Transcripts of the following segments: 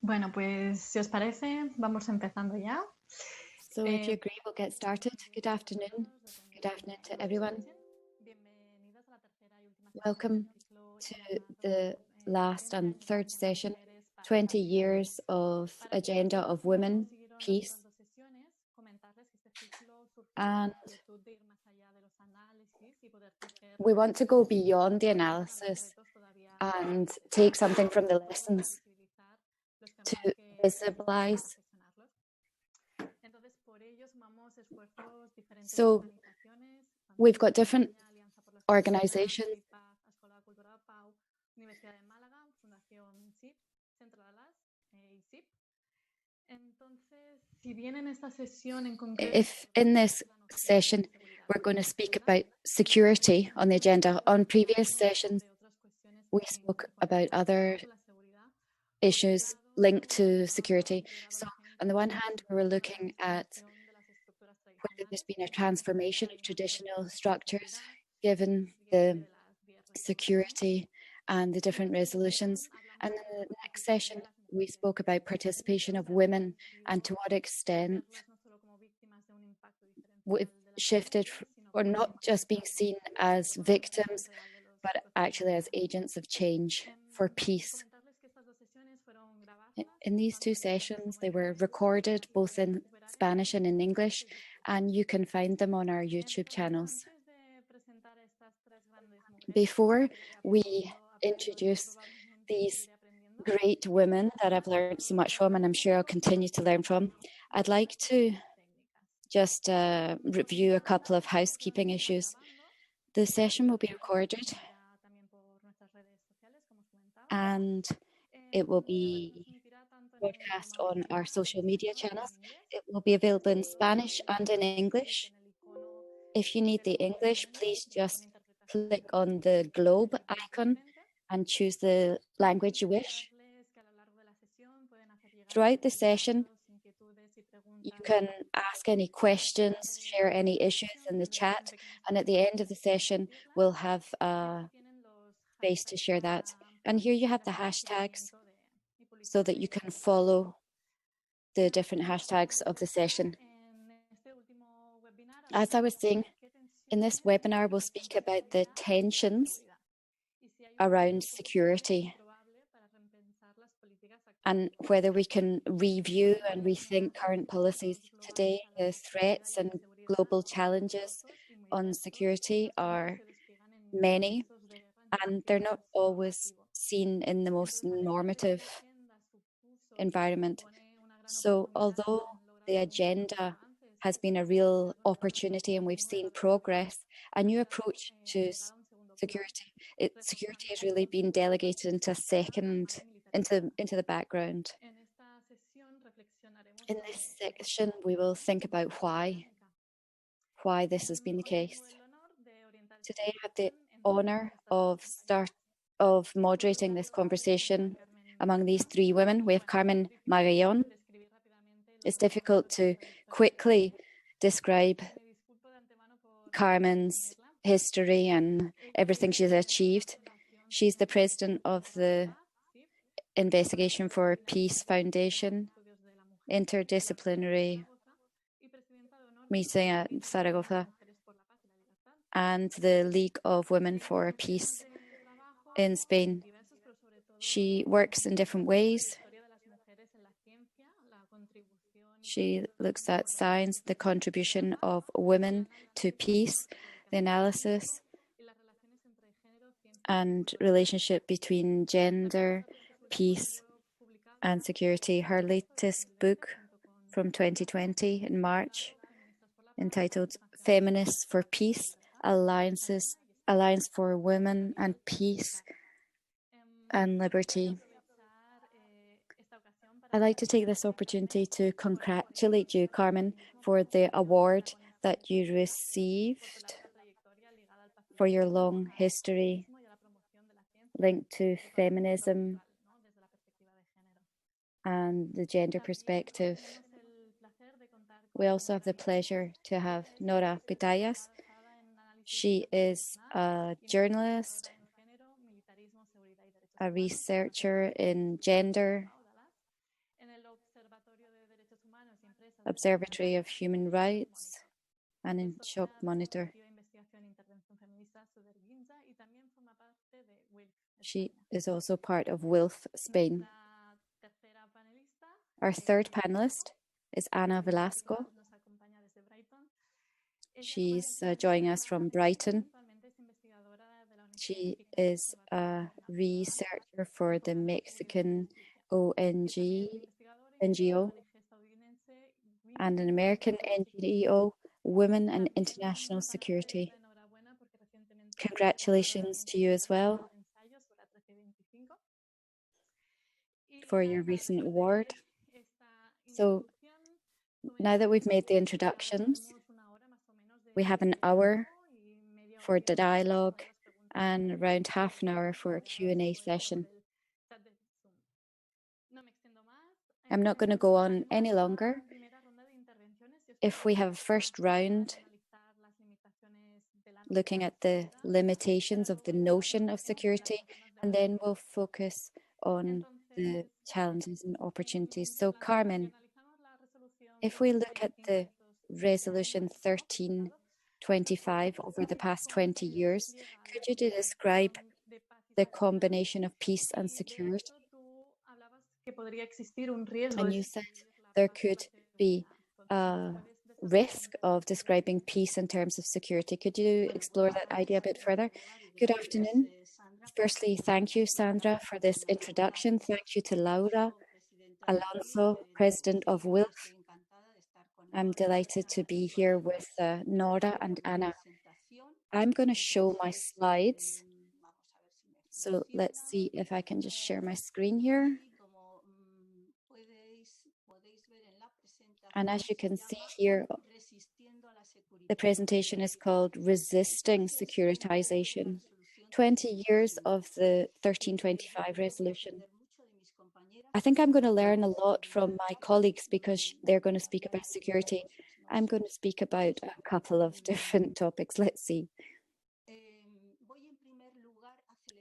Bueno, pues si os parece, vamos empezando ya. So if you agree, we'll get started. Good afternoon. Good afternoon to everyone. Welcome to the last and third session, 20 years of agenda of women, peace. And we want to go beyond the analysis and take something from the lessons to visibilize. So we've got different organizations. If in this session we're going to speak about security on the agenda, on previous sessions we spoke about other issues linked to security. So on the one hand, we were looking at whether there's been a transformation of traditional structures given the security and the different resolutions. And in the next session, we spoke about participation of women and to what extent we've shifted, or not just being seen as victims, but actually as agents of change for peace. In these two sessions, they were recorded both in Spanish and in English, and you can find them on our YouTube channels. Before we introduce these great women that I've learned so much from, and I'm sure I'll continue to learn from, I'd like to just review a couple of housekeeping issues. The session will be recorded and it will be broadcast on our social media channels. It will be available in Spanish and in English. If you need the English, please just click on the globe icon and choose the language you wish. Throughout the session, you can ask any questions, share any issues in the chat, and at the end of the session, we'll have a space to share that. And here you have the hashtags so that you can follow the different hashtags of the session. As I was saying, in this webinar, we'll speak about the tensions around security and whether we can review and rethink current policies today. The threats and global challenges on security are many, and they're not always seen in the most normative environment. So although the agenda has been a real opportunity and we've seen progress, a new approach to security, security has really been delegated into into the background. In this section, we will think about why this has been the case. Today, I have the honor of moderating this conversation among these three women. We have Carmen Magallón. It's difficult to quickly describe Carmen's history and everything she's achieved. She's the president of the Investigation for Peace Foundation, interdisciplinary meeting at Zaragoza, and the League of Women for Peace in Spain. She works in different ways. She looks at science, the contribution of women to peace, the analysis and relationship between gender, peace and security. Her latest book from 2020 in March, entitled Feminists for Peace, Alliance for Women and Peace and Liberty. I'd like to take this opportunity to congratulate you, Carmen, for the award that you received for your long history linked to feminism and the gender perspective. We also have the pleasure to have Nora Pidayas. She is a journalist, a researcher in gender, Observatory of Human Rights, and in Shock Monitor. She is also part of WILPF Spain. Our third panelist is Ana Velasco. She's joining us from Brighton. She is a researcher for the Mexican NGO and an American NGO, Women and International Security. Congratulations to you as well for your recent award. So now that we've made the introductions, we have an hour for the dialogue and around half an hour for a Q&A session. I'm not going to go on any longer. If we have a first round looking at the limitations of the notion of security, and then we'll focus on the challenges and opportunities. So Carmen, if we look at the Resolution 1325 over the past 20 years, could you describe the combination of peace and security? And you said there could be a risk of describing peace in terms of security. Could you explore that idea a bit further? Good afternoon. Firstly, thank you, Sandra, for this introduction. Thank you to Laura Alonso, President of WILPF. I'm delighted to be here with Nora and Anna. I'm going to show my slides. So let's see if I can just share my screen here. And as you can see here, the presentation is called Resisting Securitization, 20 years of the 1325 resolution. I think I'm going to learn a lot from my colleagues because they're going to speak about security. I'm going to speak about a couple of different topics. Let's see.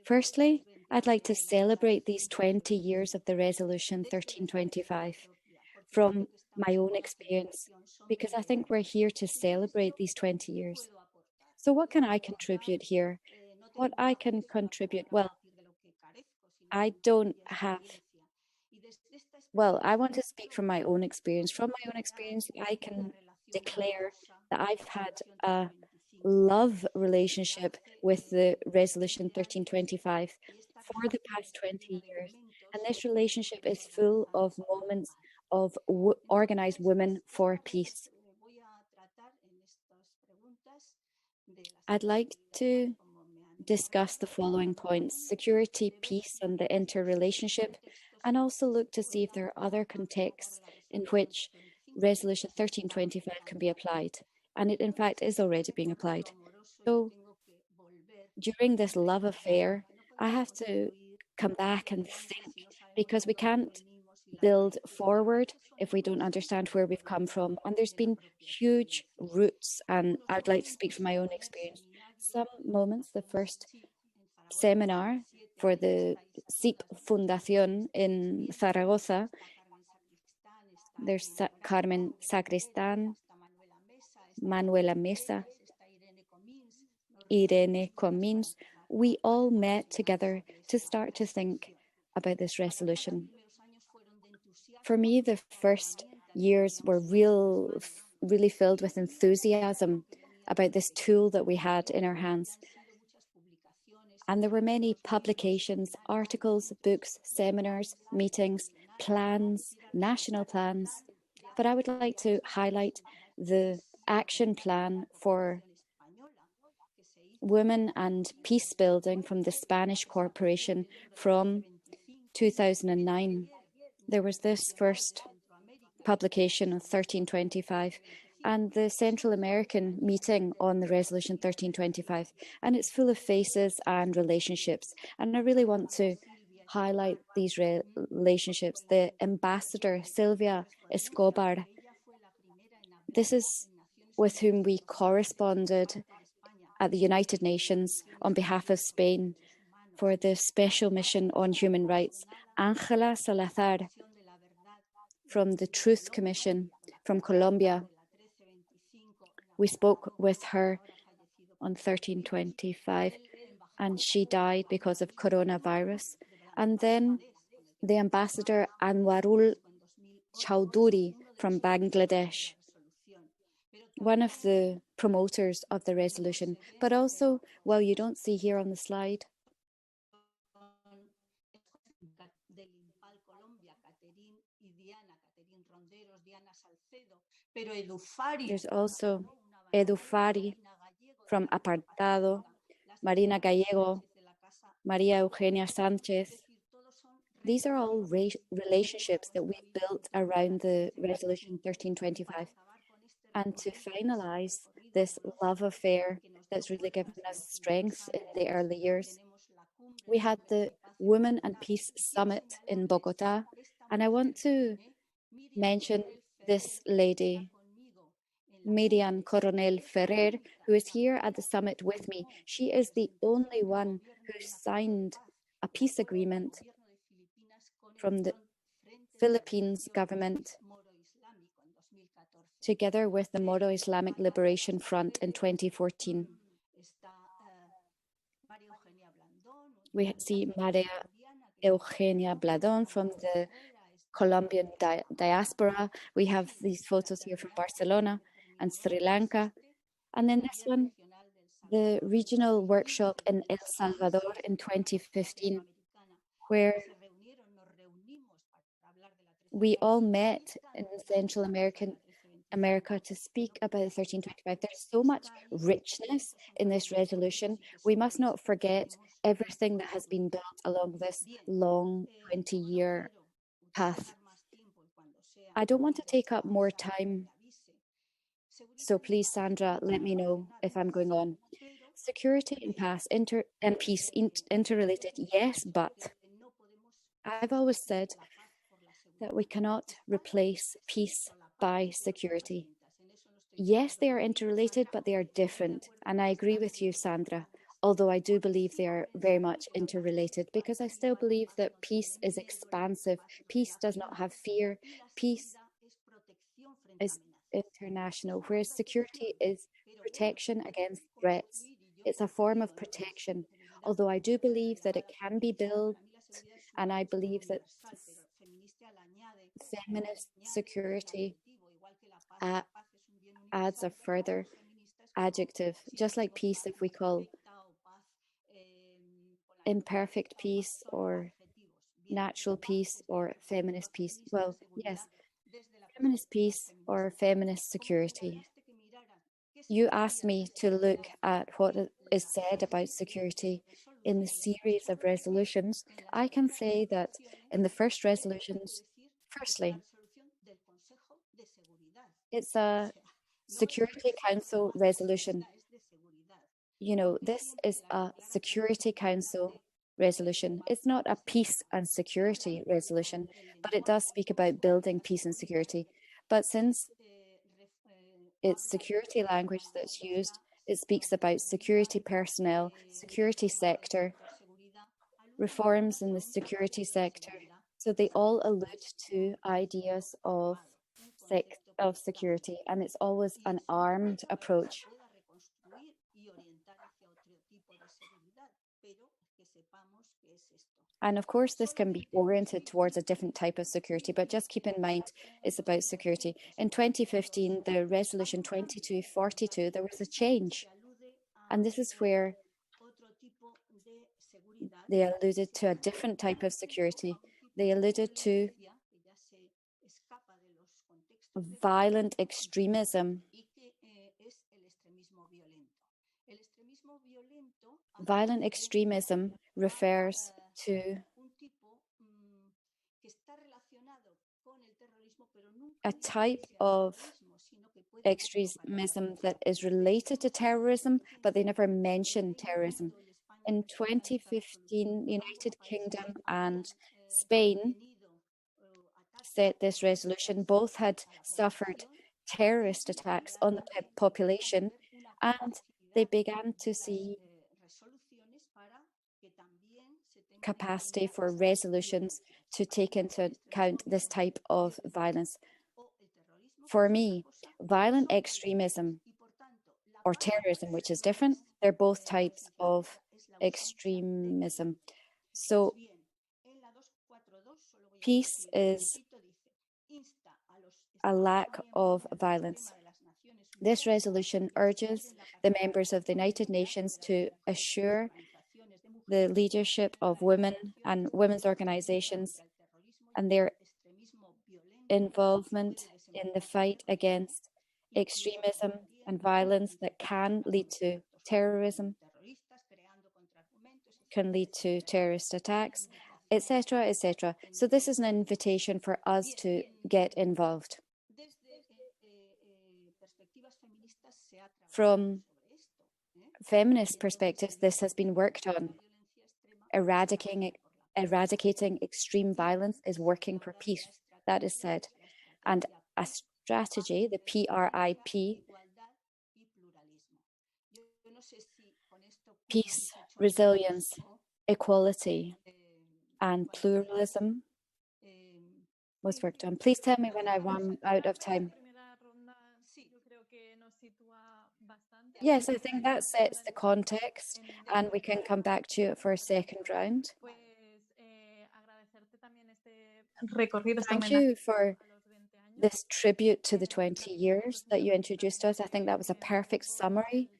Firstly, I'd like to celebrate these 20 years of the resolution 1325 from my own experience, because I think we're here to celebrate these 20 years. So what can I contribute here? What I can contribute, well, I don't have, well, I want to speak from my own experience. From my own experience, I can declare that I've had a love relationship with the resolution 1325 for the past 20 years. And this relationship is full of moments of organized women for peace. I'd like to discuss the following points: security, peace, and the interrelationship, and also look to see if there are other contexts in which Resolution 1325 can be applied. And it, in fact, is already being applied. So during this love affair, I have to come back and think, because we can't build forward if we don't understand where we've come from. And there's been huge roots, and I'd like to speak from my own experience. Some moments, the first seminar for the SIP Fundación in Zaragoza, there's Carmen Sacristan, Manuela Mesa, Irene Comins. We all met together to start to think about this resolution. For me, the first years were really filled with enthusiasm about this tool that we had in our hands. And there were many publications, articles, books, seminars, meetings, plans, national plans. But I would like to highlight the action plan for women and peace building from the Spanish Corporation from 2009. There was this first publication of 1325 and the Central American meeting on the resolution 1325, and it's full of faces and relationships. And I really want to highlight these relationships. The ambassador, Silvia Escobar, this is with whom we corresponded at the United Nations on behalf of Spain for the Special Mission on Human Rights. Ángela Salazar from the Truth Commission from Colombia. We spoke with her on 13/25, and she died because of coronavirus. And then the ambassador Anwarul Chowdhury from Bangladesh, one of the promoters of the resolution, but also, well, you don't see here on the slide, there's also Edu Fari from Apartado, Marina Gallego, Maria Eugenia Sanchez. These are all relationships that we've built around the resolution 1325. And to finalize this love affair that's really given us strength in the early years, we had the Women and Peace Summit in Bogota. And I want to mention this lady, Miriam Coronel Ferrer, who is here at the summit with me. She is the only one who signed a peace agreement from the Philippines government together with the Moro Islamic Liberation Front in 2014. We see Maria Eugenia Bladón from the Colombian diaspora. We have these photos here from Barcelona and Sri Lanka. And then this one, the regional workshop in El Salvador in 2015, where we all met in Central America to speak about 1325. There's so much richness in this resolution. We must not forget everything that has been built along this long 20-year path. I don't want to take up more time, so please, Sandra, let me know if I'm going on. Security and peace interrelated, yes, but I've always said that we cannot replace peace by security. Yes, they are interrelated, but they are different. And I agree with you, Sandra, although I do believe they are very much interrelated, because I still believe that peace is expansive. Peace does not have fear. Peace is international, whereas security is protection against threats. It's a form of protection, although I do believe that it can be built, and I believe that feminist security adds a further adjective, just like peace, if we call imperfect peace or natural peace or feminist peace. Well, yes, feminist peace or feminist security. You asked me to look at what is said about security in the series of resolutions. I can say that in the first resolutions, firstly, it's a Security Council resolution. You know, this is a Security Council resolution. It's not a peace and security resolution, but it does speak about building peace and security. But since it's security language that's used, it speaks about security personnel, security sector, reforms in the security sector. So they all allude to ideas of security, and it's always an armed approach. And of course, this can be oriented towards a different type of security, but just keep in mind it's about security. In 2015, the resolution 2242, there was a change. And this is where they alluded to a different type of security. They alluded to violent extremism. Violent extremism refers to a type of extremism that is related to terrorism, but they never mention terrorism. In 2015, the United Kingdom and Spain set this resolution. Both had suffered terrorist attacks on the population, and they began to see capacity for resolutions to take into account this type of violence. For me, violent extremism or terrorism, which is different, they're both types of extremism. So peace is a lack of violence. This resolution urges the members of the United Nations to assure the leadership of women and women's organizations and their involvement in the fight against extremism and violence that can lead to terrorism, can lead to terrorist attacks, etc., etc. So this is an invitation for us to get involved. From feminist perspectives, this has been worked on. Eradicating extreme violence is working for peace, that is said. And a strategy, the PRIP, peace, resilience, equality, and pluralism was worked on. Please tell me when I run out of time. Yes, I think that sets the context, and we can come back to it for a second round. Thank you for this tribute to the 20 years that you introduced us. I think that was a perfect summary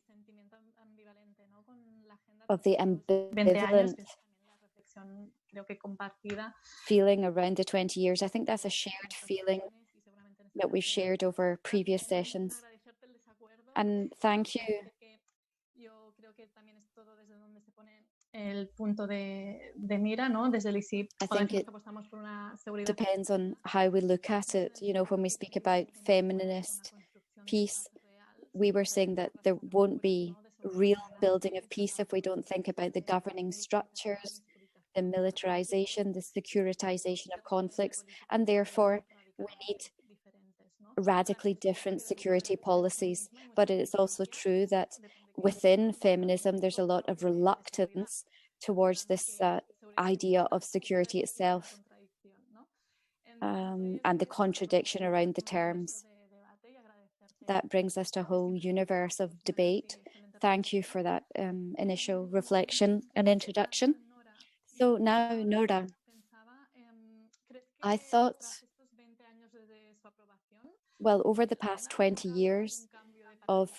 of the ambivalent feeling around the 20 years. I think that's a shared feeling that we've shared over previous sessions. And thank you. I think it depends on how we look at it. You know, when we speak about feminist peace, we were saying that there won't be real building of peace if we don't think about the governing structures, the militarization, the securitization of conflicts, and therefore we need radically different security policies. But it is also true that within feminism, there's a lot of reluctance towards this idea of security itself and the contradiction around the terms. That brings us to a whole universe of debate. Thank you for that initial reflection and introduction. So now, Nora, I thought, well, over the past 20 years of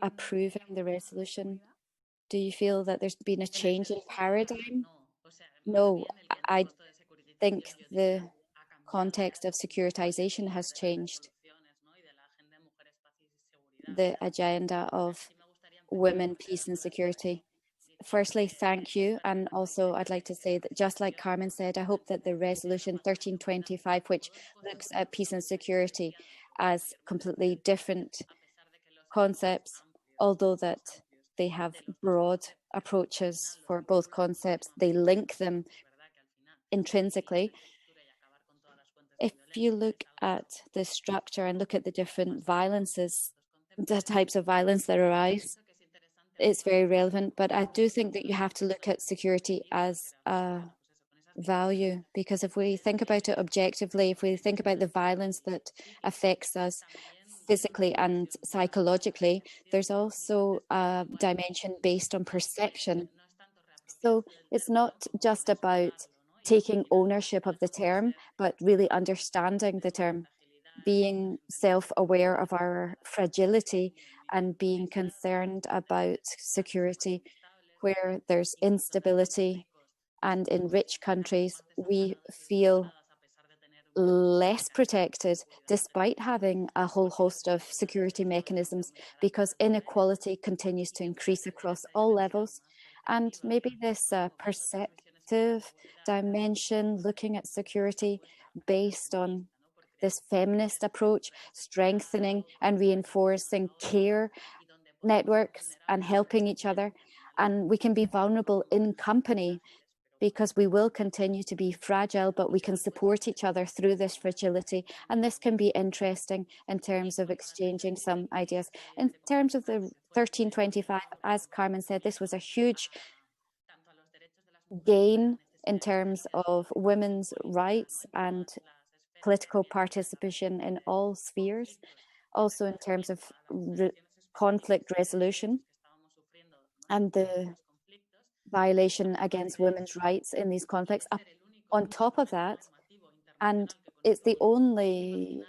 approving the resolution, do you feel that there's been a change in paradigm? No, I think the context of securitization has changed. The agenda of women, peace and security. Firstly, thank you. And also I'd like to say that just like Carmen said, I hope that the resolution 1325, which looks at peace and security as completely different concepts, although that they have broad approaches for both concepts, they link them intrinsically. If you look at the structure and look at the different violences, the types of violence that arise, it's very relevant. But I do think that you have to look at security as a value, because if we think about it objectively, if we think about the violence that affects us physically and psychologically, there's also a dimension based on perception. So it's not just about taking ownership of the term, but really understanding the term, being self-aware of our fragility and being concerned about security where there's instability. And in rich countries, we feel less protected despite having a whole host of security mechanisms, because inequality continues to increase across all levels. And maybe this perceptive dimension, looking at security based on this feminist approach, strengthening and reinforcing care networks and helping each other. And we can be vulnerable in company because we will continue to be fragile, but we can support each other through this fragility. And this can be interesting in terms of exchanging some ideas. In terms of the 1325, as Carmen said, this was a huge gain in terms of women's rights and political participation in all spheres, also in terms of conflict resolution and the violation against women's rights in these conflicts. On top of that, and it's the only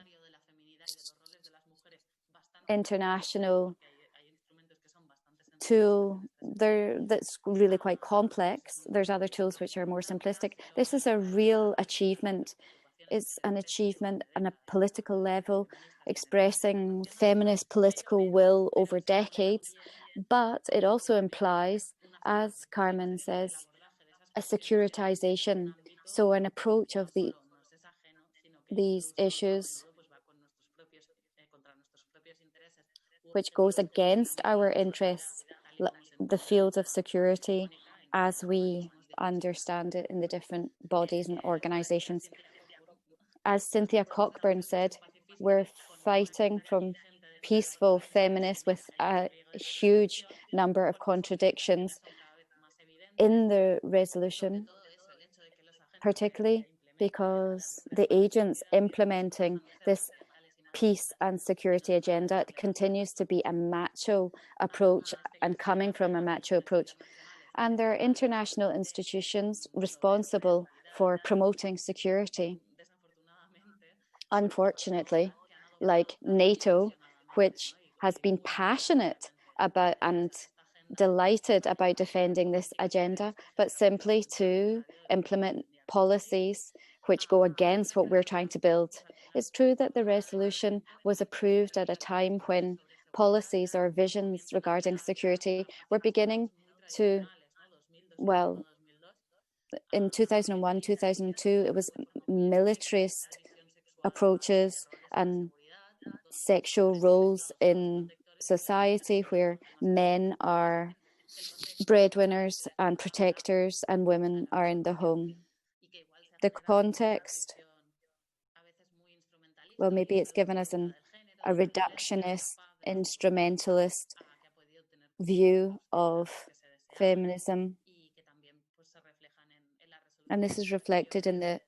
international tool there that's really quite complex. There's other tools which are more simplistic. This is a real achievement. It's an achievement on a political level, expressing feminist political will over decades, but it also implies, as Carmen says, a securitization, so an approach of these issues which goes against our interests, the field of security as we understand it in the different bodies and organizations. As Cynthia Cockburn said, we're fighting from peaceful feminists with a huge number of contradictions in the resolution, particularly because the agents implementing this peace and security agenda continues to be a macho approach and coming from a macho approach. And there are international institutions responsible for promoting security. Unfortunately, like NATO, which has been passionate about and delighted about defending this agenda, but simply to implement policies which go against what we're trying to build. It's true that the resolution was approved at a time when policies or visions regarding security were beginning to, well, in 2001, 2002, it was militarist approaches and sexual roles in society where men are breadwinners and protectors and women are in the home. The context, well, maybe it's given us a reductionist, instrumentalist view of feminism. And this is reflected in the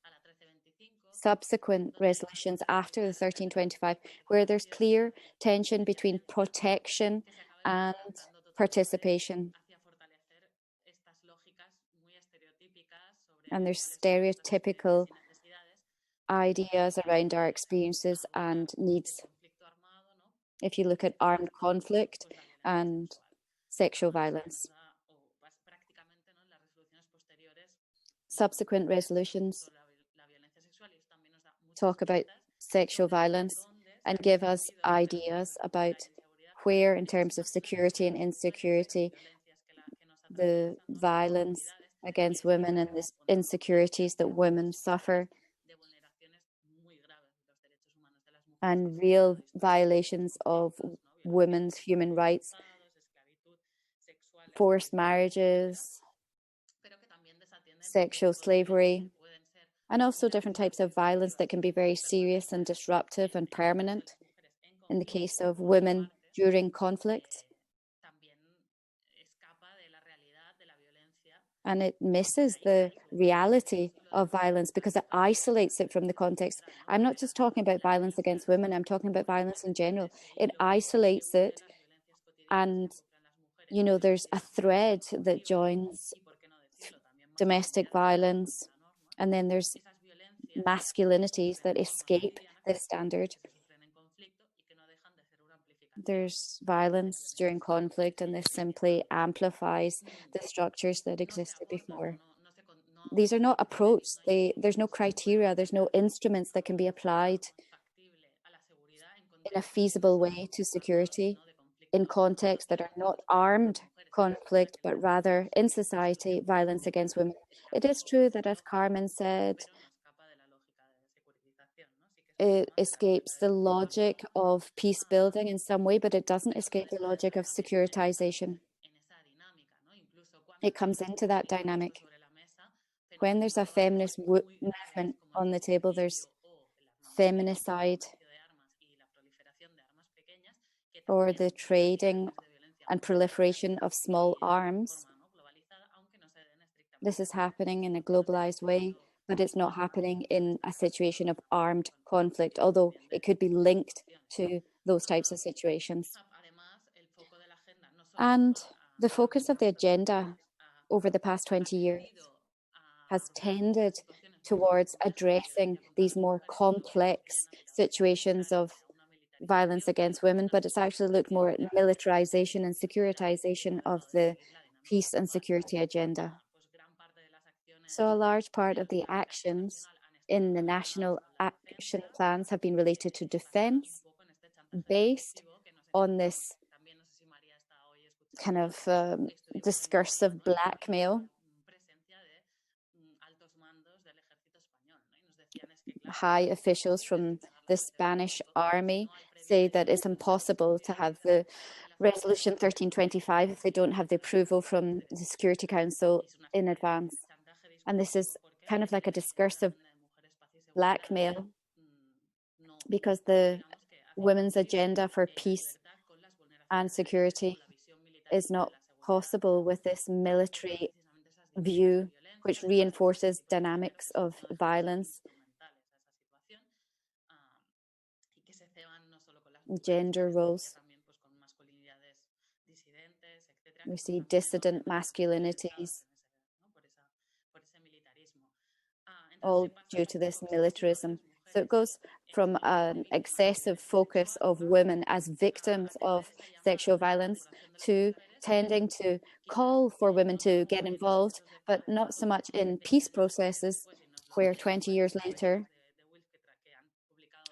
subsequent resolutions after the 1325, where there's clear tension between protection and participation. And there's stereotypical ideas around our experiences and needs. If you look at armed conflict and sexual violence. Subsequent resolutions talk about sexual violence and give us ideas about where, in terms of security and insecurity, the violence against women and the insecurities that women suffer, and real violations of women's human rights, forced marriages, sexual slavery, and also different types of violence that can be very serious and disruptive and permanent in the case of women during conflict. And it misses the reality of violence because it isolates it from the context. I'm not just talking about violence against women, I'm talking about violence in general. It isolates it, and, you know, there's a thread that joins domestic violence, and then there's masculinities that escape this standard. There's violence during conflict, and this simply amplifies the structures that existed before. These are not approached. There's no criteria, there's no instruments that can be applied in a feasible way to security in contexts that are not armed conflict, but rather in society, violence against women. It is true that, as Carmen said, it escapes the logic of peace building in some way, but it doesn't escape the logic of securitization. It comes into that dynamic. When there's a feminist movement on the table, there's feminicide or the trading and proliferation of small arms This is happening in a globalized way, but it's not happening in a situation of armed conflict, although it could be linked to those types of situations. And the focus of the agenda over the past 20 years has tended towards addressing these more complex situations of violence against women, but it's actually looked more at militarization and securitization of the peace and security agenda. So a large part of the actions in the national action plans have been related to defense, based on this kind of discursive blackmail. High officials from the Spanish army say that it's impossible to have the Resolution 1325 if they don't have the approval from the Security Council in advance. And this is kind of like a discursive blackmail because the women's agenda for peace and security is not possible with this military view, which reinforces dynamics of violence, gender roles. We see dissident masculinities, all due to this militarism. So it goes from an excessive focus of women as victims of sexual violence to tending to call for women to get involved, but not so much in peace processes, where 20 years later,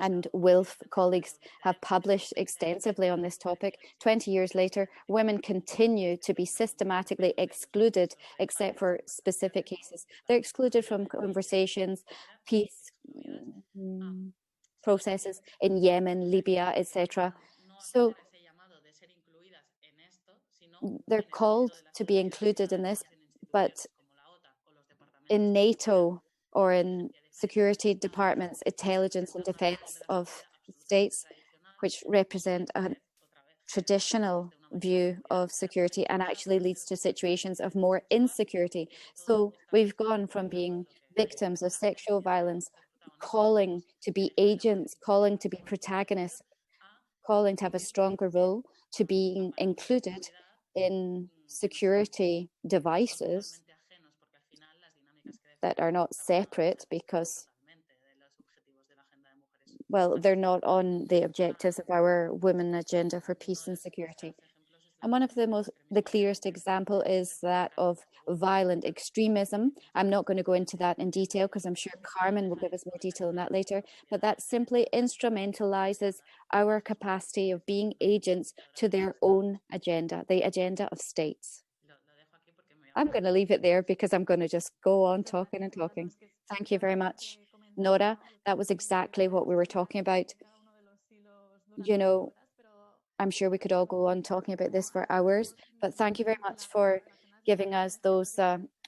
and WILPF colleagues have published extensively on this topic. 20 years later, women continue to be systematically excluded, except for specific cases. They're excluded from conversations, peace processes in Yemen, Libya, etc. So they're called to be included in this, but in NATO or in security departments, intelligence and defense of states, which represent a traditional view of security and actually leads to situations of more insecurity. So we've gone from being victims of sexual violence, calling to be agents, calling to be protagonists, calling to have a stronger role, to being included in security devices that are not separate because, well, they're not on the objectives of our women agenda for peace and security. And one of the clearest example is that of violent extremism. I'm not going to go into that in detail because I'm sure Carmen will give us more detail on that later, but that simply instrumentalizes our capacity of being agents to their own agenda, the agenda of states. I'm going to leave it there because I'm going to just go on talking and talking. Thank you very much, Nora. That was exactly what we were talking about. You know, I'm sure we could all go on talking about this for hours, but thank you very much for giving us those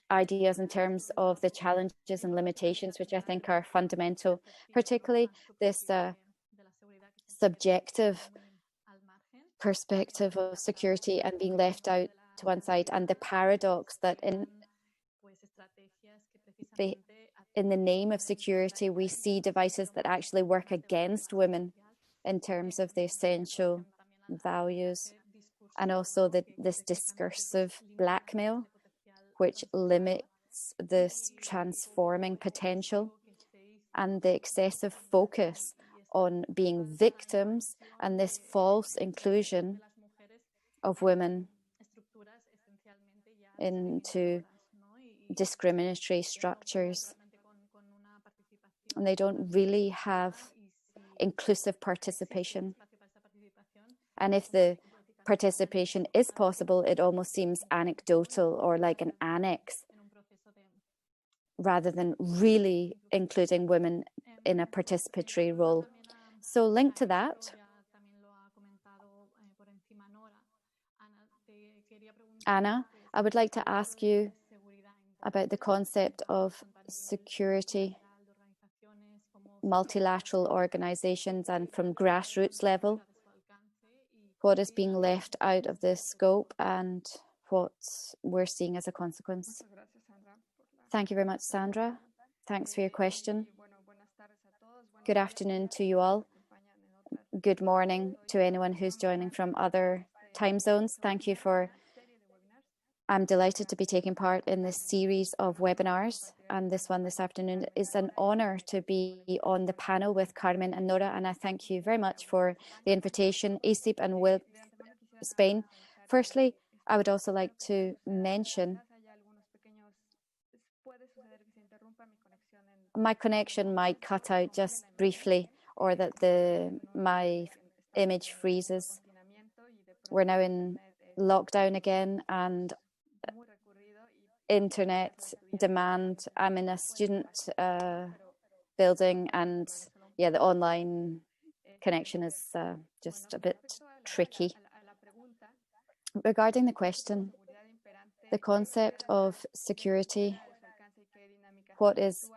ideas in terms of the challenges and limitations, which I think are fundamental, particularly this subjective perspective of security and being left out to one side, and the paradox that in the name of security, we see devices that actually work against women in terms of the essential values, and also this discursive blackmail, which limits this transforming potential, and the excessive focus on being victims and this false inclusion of women into discriminatory structures. And they don't really have inclusive participation. And if the participation is possible, it almost seems anecdotal or like an annex, rather than really including women in a participatory role. So linked to that, Anna, I would like to ask you about the concept of security, multilateral organizations, and from grassroots level, what is being left out of this scope and what we're seeing as a consequence. Thank you very much, Sandra. Thanks for your question. Good afternoon to you all. Good morning to anyone who's joining from other time zones. Thank you I'm delighted to be taking part in this series of webinars, and this one this afternoon is an honor to be on the panel with Carmen and Nora, and I thank you very much for the invitation, ICIP and WILPF Spain. Firstly, I would also like to mention my connection might cut out just briefly, or that my image freezes. We're now in lockdown again, and internet demand. I'm in a student building, and yeah, the online connection is just a bit tricky. Regarding the question, the concept of security, what is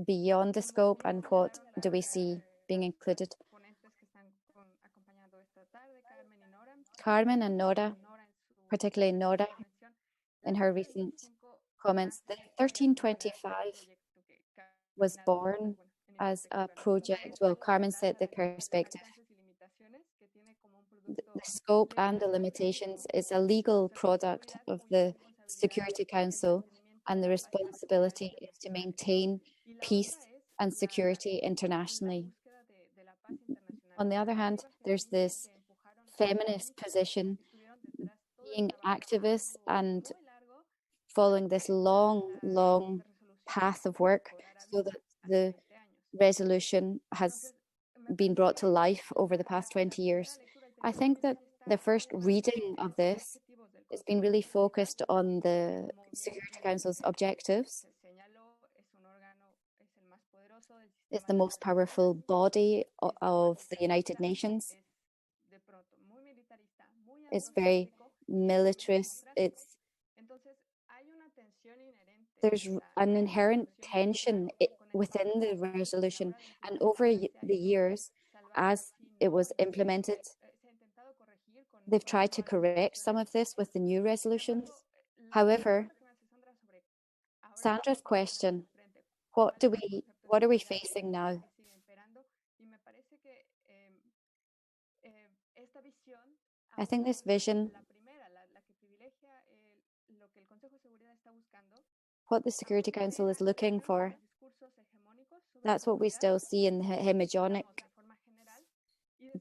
beyond the scope and what do we see being included? Carmen and Nora, particularly Nora, in her recent comments, the 1325 was born as a project. Well, Carmen set the perspective. The scope and the limitations is a legal product of the Security Council, and the responsibility is to maintain peace and security internationally. On the other hand, there's this feminist position, being activists and following this long path of work so that the resolution has been brought to life over the past 20 years. I think that the first reading of this has been really focused on the Security Council's objectives. It's the most powerful body of the United Nations. It's very militarist. There's an inherent tension within the resolution, and over the years, as it was implemented, they've tried to correct some of this with the new resolutions. However, Sandra's question, what are we facing now? I think this vision, what the Security Council is looking for, that's what we still see in the hegemonic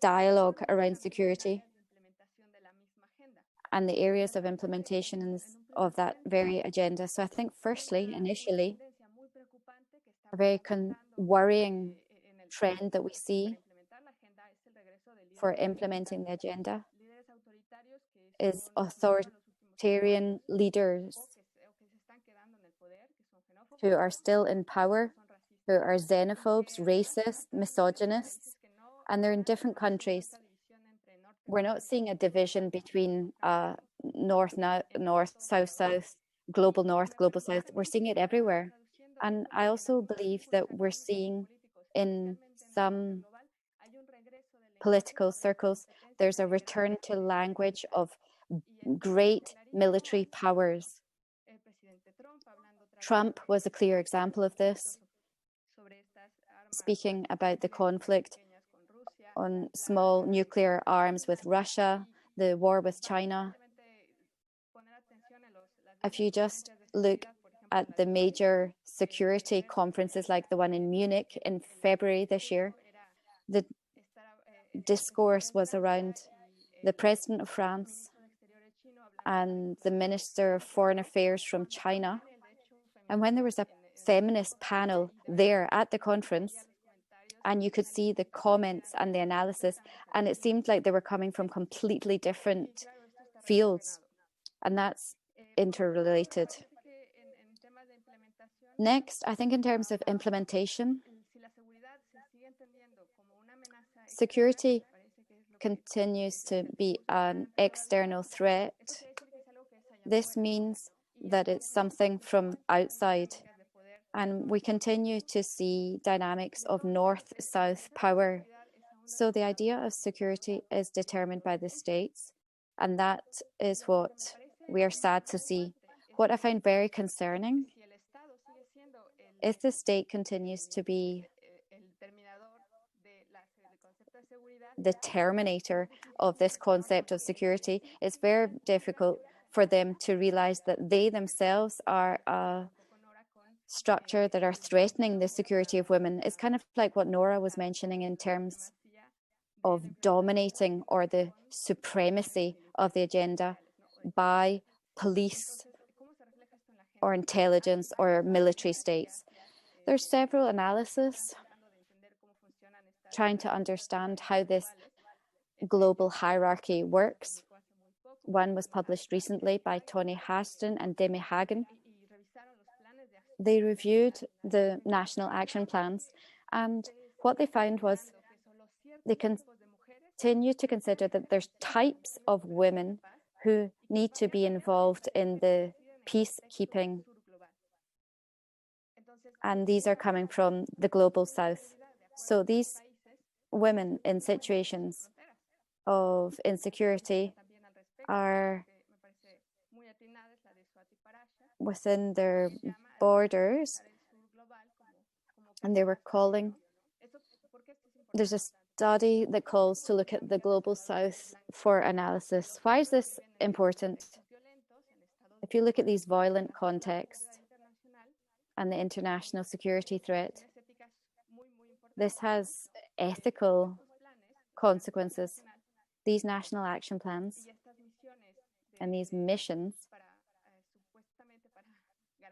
dialogue around security and the areas of implementation of that very agenda. So I think firstly, initially, a very worrying trend that we see for implementing the agenda is authoritarian leaders who are still in power, who are xenophobes, racists, misogynists, and they're in different countries. We're not seeing a division between north, south, south, global north, global south. We're seeing it everywhere. And I also believe that we're seeing in some political circles, there's a return to language of great military powers. Trump was a clear example of this, speaking about the conflict on small nuclear arms with Russia, the war with China. If you just look at the major security conferences like the one in Munich in February this year, the discourse was around the President of France and the Minister of Foreign Affairs from China. And when there was a feminist panel there at the conference, and you could see the comments and the analysis, and it seemed like they were coming from completely different fields, and that's interrelated. Next, I think in terms of implementation, security continues to be an external threat. This means that it's something from outside, and we continue to see dynamics of north-south power. So the idea of security is determined by the states, and that is what we are sad to see. What I find very concerning If the state continues to be the terminator of this concept of security, it's very difficult for them to realize that they themselves are a structure that are threatening the security of women. It's kind of like what Nora was mentioning in terms of dominating or the supremacy of the agenda by police or intelligence or military states. There's several analyses trying to understand how this global hierarchy works. One was published recently by Tony Haston and Demi Hagen. They reviewed the national action plans, and what they found was they continue to consider that there's types of women who need to be involved in the peacekeeping, and these are coming from the global south. So these women in situations of insecurity are within their borders, and they were calling, there's a study that calls to look at the global south for analysis. Why is this important? If you look at these violent contexts and the international security threat, this has ethical consequences. These national action plans and these missions,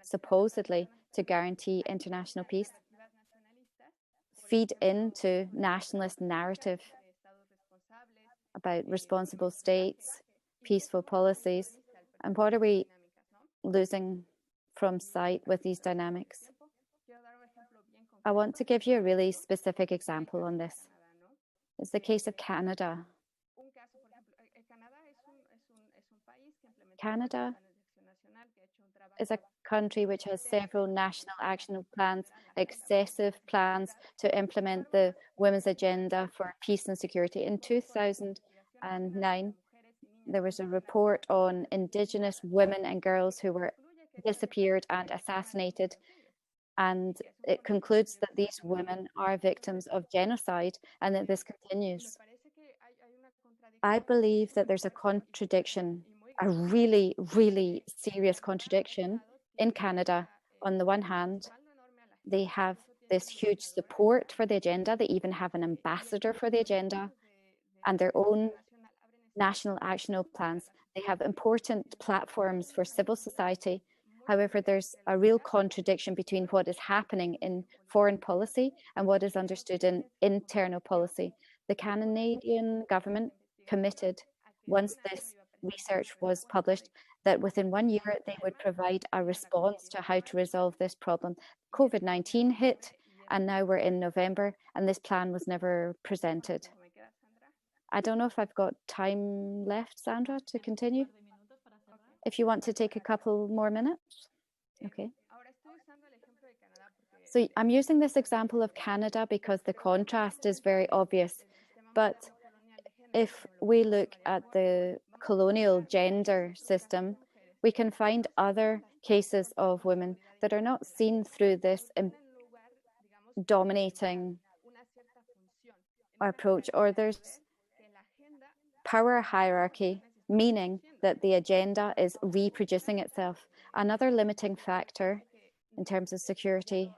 supposedly to guarantee international peace, feed into nationalist narrative about responsible states, peaceful policies. And what are we losing from sight with these dynamics? I want to give you a really specific example on this. It's the case of Canada. Canada is a country which has several national action plans, excessive plans to implement the women's agenda for peace and security. In 2009, there was a report on Indigenous women and girls who were disappeared and assassinated, and it concludes that these women are victims of genocide and that this continues. I believe that there's a contradiction, a really, really serious contradiction in Canada. On the one hand, they have this huge support for the agenda. They even have an ambassador for the agenda and their own national action plans. They have important platforms for civil society. However, there's a real contradiction between what is happening in foreign policy and what is understood in internal policy. The Canadian government committed, once this research was published, that within 1 year they would provide a response to how to resolve this problem. COVID-19 hit, and now we're in November, and this plan was never presented. I don't know if I've got time left, Sandra, to continue. If you want to take a couple more minutes. Okay. So I'm using this example of Canada because the contrast is very obvious. But if we look at the colonial gender system, we can find other cases of women that are not seen through this dominating approach, or there's power hierarchy, meaning that the agenda is reproducing itself. Another limiting factor in terms of security,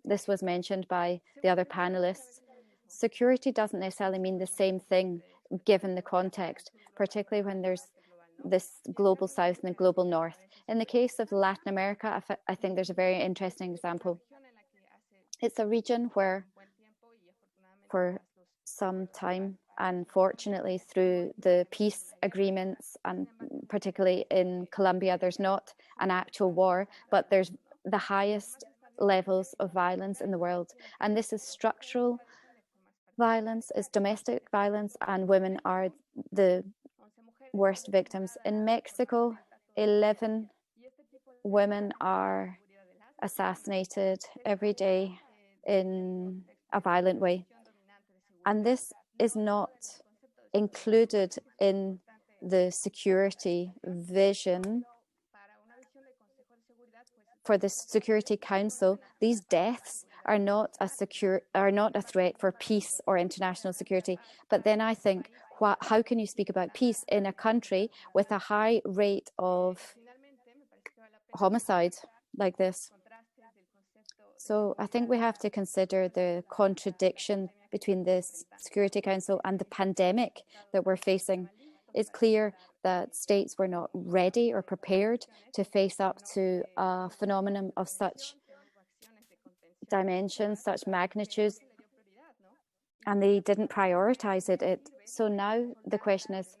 this was mentioned by the other panelists, security doesn't necessarily mean the same thing given the context, particularly when there's this global south and the global north. In the case of Latin America, I think there's a very interesting example. It's a region where for some time, and fortunately through the peace agreements, and particularly in Colombia, there's not an actual war, but there's the highest levels of violence in the world. And this is structural violence, it's domestic violence, and women are the worst victims. In Mexico, 11 women are assassinated every day in a violent way. And this is not included in the security vision for the Security Council, these deaths are not a threat for peace or international security. But then I think, how can you speak about peace in a country with a high rate of homicide like this? So I think we have to consider the contradiction between this Security Council and the pandemic that we're facing. It's clear that states were not ready or prepared to face up to a phenomenon of such dimensions, such magnitudes, and they didn't prioritize it. So now the question is,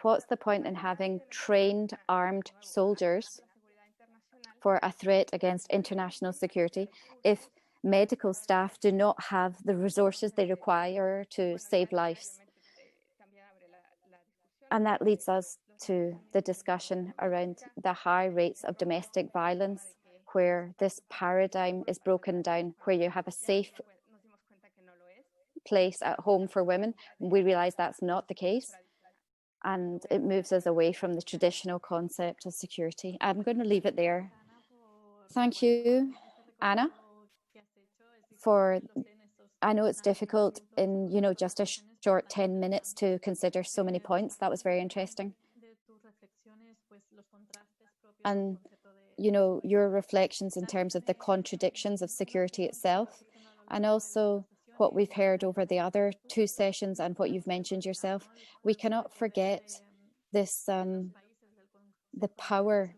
what's the point in having trained armed soldiers for a threat against international security if medical staff do not have the resources they require to save lives? And that leads us to the discussion around the high rates of domestic violence, where this paradigm is broken down, where you have a safe place at home for women. We realize that's not the case, and it moves us away from the traditional concept of security. I'm going to leave it there. Thank you, Anna, I know it's difficult in, just a short 10 minutes to consider so many points. That was very interesting. And, your reflections in terms of the contradictions of security itself, and also what we've heard over the other two sessions and what you've mentioned yourself. We cannot forget this, the power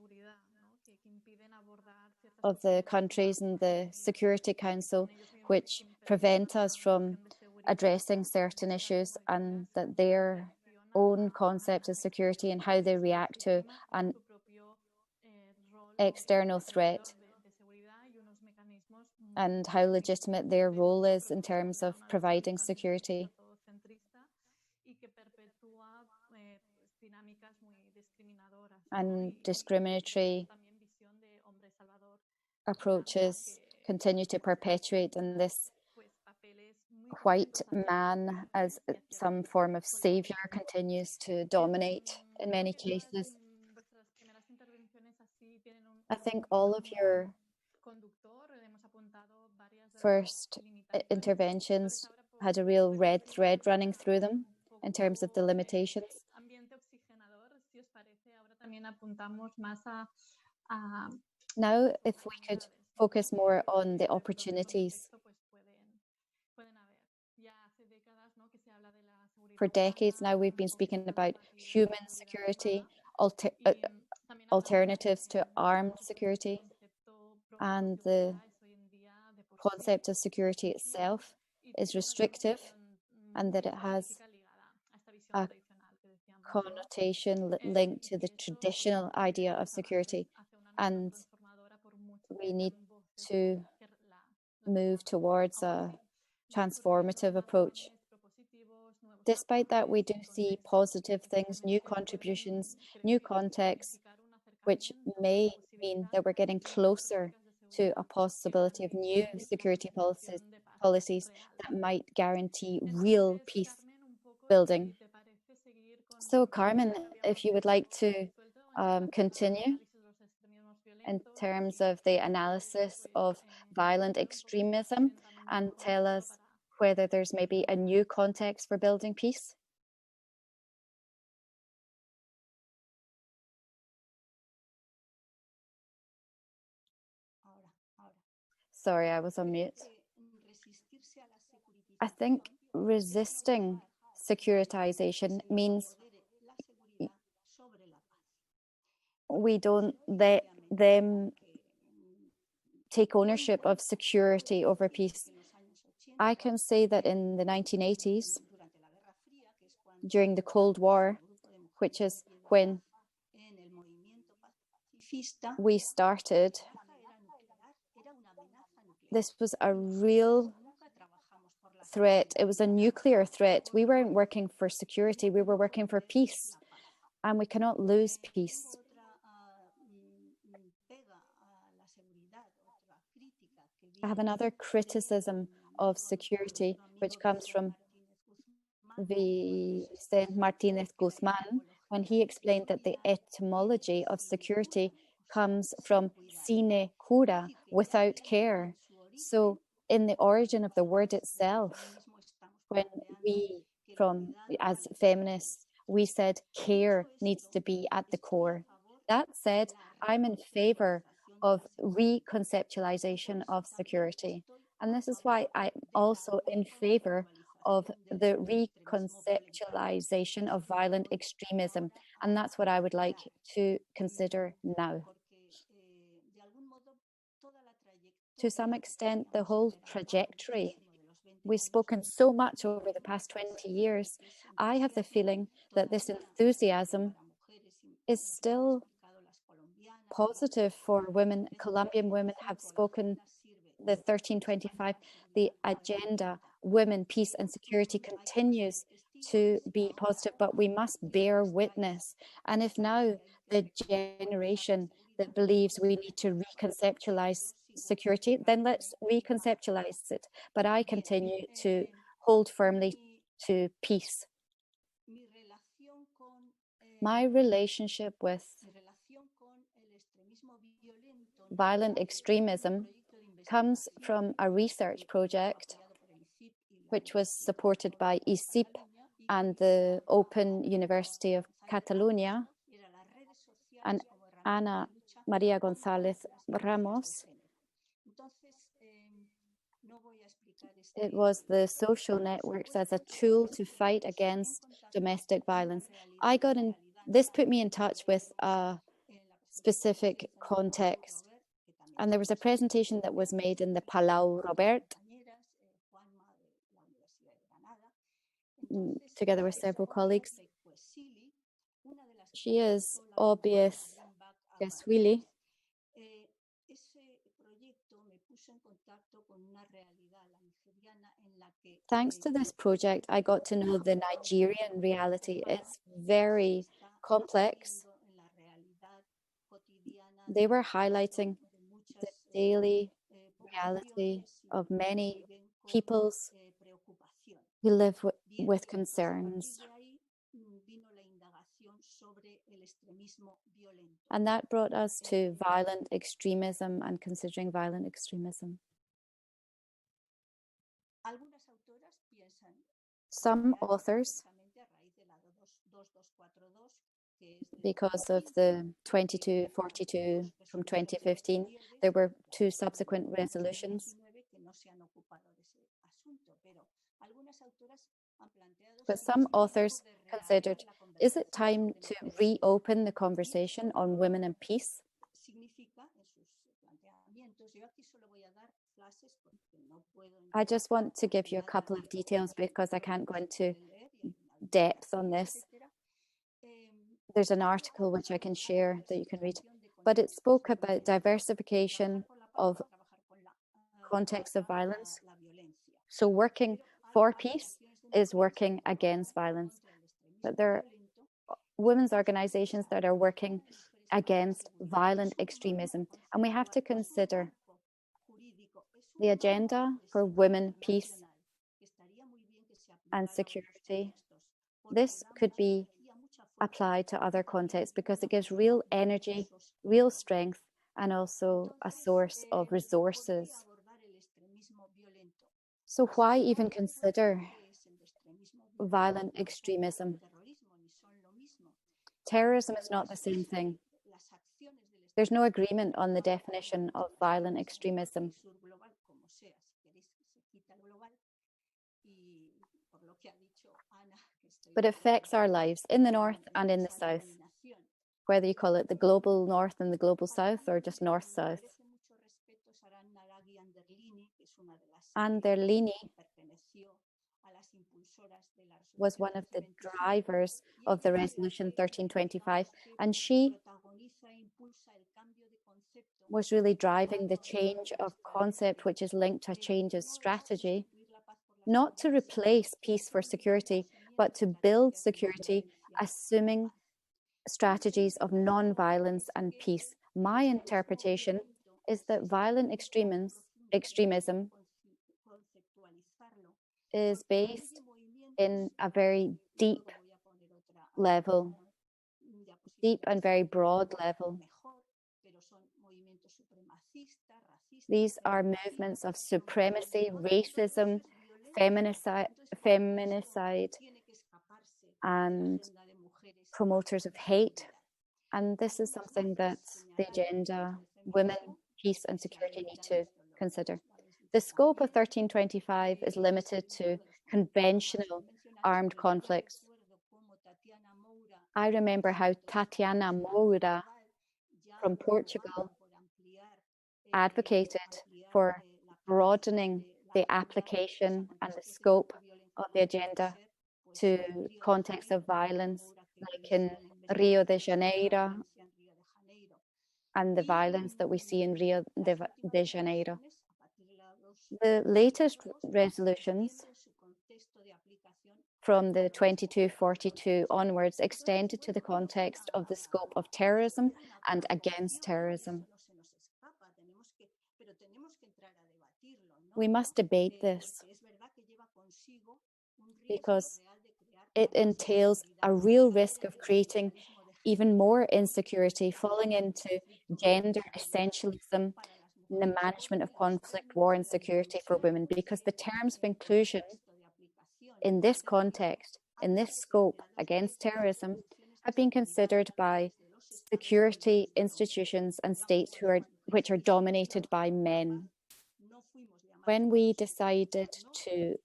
of the countries and the Security Council, which prevent us from addressing certain issues, and that their own concept of security and how they react to an external threat and how legitimate their role is in terms of providing security. And discriminatory approaches continue to perpetuate, and this white man as some form of savior continues to dominate in many cases. I think all of your first interventions had a real red thread running through them in terms of the limitations. Now, if we could focus more on the opportunities. For decades now, we've been speaking about human security, alternatives to armed security, and the concept of security itself is restrictive, and that it has a connotation linked to the traditional idea of security. And we need to move towards a transformative approach. Despite that, we do see positive things, new contributions, new contexts, which may mean that we're getting closer to a possibility of new security policies that might guarantee real peace building. So, Carmen, if you would like to continue in terms of the analysis of violent extremism and tell us whether there's maybe a new context for building peace. Sorry, I was on mute. I think resisting securitization means we don't let them take ownership of security over peace. I can say that in the 1980s, during the Cold War, which is when we started, this was a real threat. It was a nuclear threat. We weren't working for security, we were working for peace, and we cannot lose peace. I have another criticism of security, which comes from Martínez Guzmán, when he explained that the etymology of security comes from sine cura, without care. So in the origin of the word itself, when we, as feminists, we said care needs to be at the core. That said, I'm in favor of reconceptualization of security. And this is why I'm also in favor of the reconceptualization of violent extremism. And that's what I would like to consider now. To some extent, the whole trajectory, we've spoken so much over the past 20 years. I have the feeling that this enthusiasm is still positive for women. Colombian women have spoken the 1325, the agenda, women, peace and security continues to be positive, but we must bear witness. And if now the generation that believes we need to reconceptualize security, then let's reconceptualize it. But I continue to hold firmly to peace. My relationship with violent extremism comes from a research project which was supported by ICIP and the Open University of Catalonia and Ana Maria González Ramos. It was the social networks as a tool to fight against domestic violence. This put me in touch with a specific context. And there was a presentation that was made in the Palau Robert, together with several colleagues. She is Obies Gaswili. Thanks to this project, I got to know the Nigerian reality. It's very complex. They were highlighting the daily reality of many peoples who live with concerns. And that brought us to violent extremism and considering violent extremism. Some authors, because of the 2242 from 2015, there were 2 subsequent resolutions. But some authors considered, is it time to reopen the conversation on women and peace? I just want to give you a couple of details because I can't go into depth on this. There's an article which I can share that you can read, but it spoke about diversification of contexts of violence. So working for peace is working against violence. But there are women's organizations that are working against violent extremism. And we have to consider the agenda for women, peace and security. This could be applied to other contexts because it gives real energy, real strength, and also a source of resources. So why even consider violent extremism? Terrorism is not the same thing. There's no agreement on the definition of violent extremism. But it affects our lives in the north and in the south, whether you call it the global north and the global south or just north-south. Anderlini was one of the drivers of the resolution 1325, and she was really driving the change of concept, which is linked to a change of strategy, not to replace peace for security, but to build security, assuming strategies of non-violence and peace. My interpretation is that violent extremism is based in a very deep level, deep and very broad level. These are movements of supremacy, racism, feminicide, and promoters of hate. And this is something that the agenda, women, peace and security need to consider. The scope of 1325 is limited to conventional armed conflicts. I remember how Tatiana Moura from Portugal advocated for broadening the application and the scope of the agenda to contexts of violence, like in Rio de Janeiro, and the violence that we see in Rio de Janeiro. The latest resolutions from the 2242 onwards extended to the context of the scope of terrorism and against terrorism. We must debate this because it entails a real risk of creating even more insecurity, falling into gender essentialism in the management of conflict, war and security for women, because the terms of inclusion in this context, in this scope against terrorism, have been considered by security institutions and states which are dominated by men. When we decided to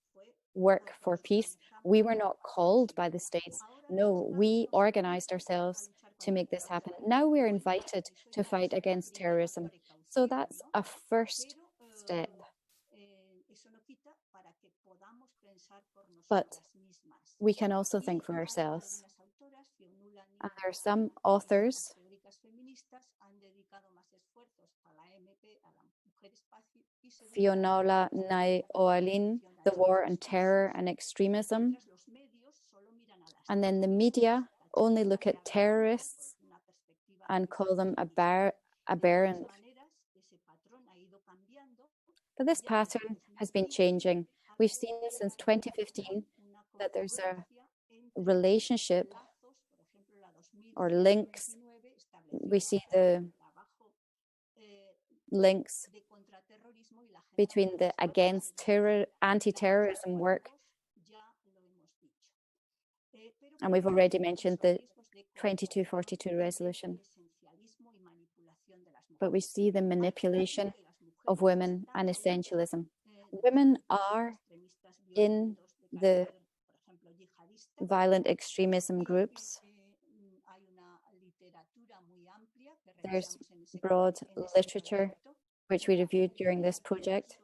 work for peace, we were not called by the states. No, we organized ourselves to make this happen. Now we're invited to fight against terrorism. So that's a first step. But we can also think for ourselves. And there are some authors Fionnuala Naoalin, The War on Terror and Extremism. And then the media only look at terrorists and call them aberrant. But this pattern has been changing. We've seen since 2015 that there's a relationship or links. We see the links between the anti-terrorism work, and we've already mentioned the 2242 resolution. But we see the manipulation of women and essentialism. Women are in the violent extremism groups. There's broad literature, which we reviewed during this project,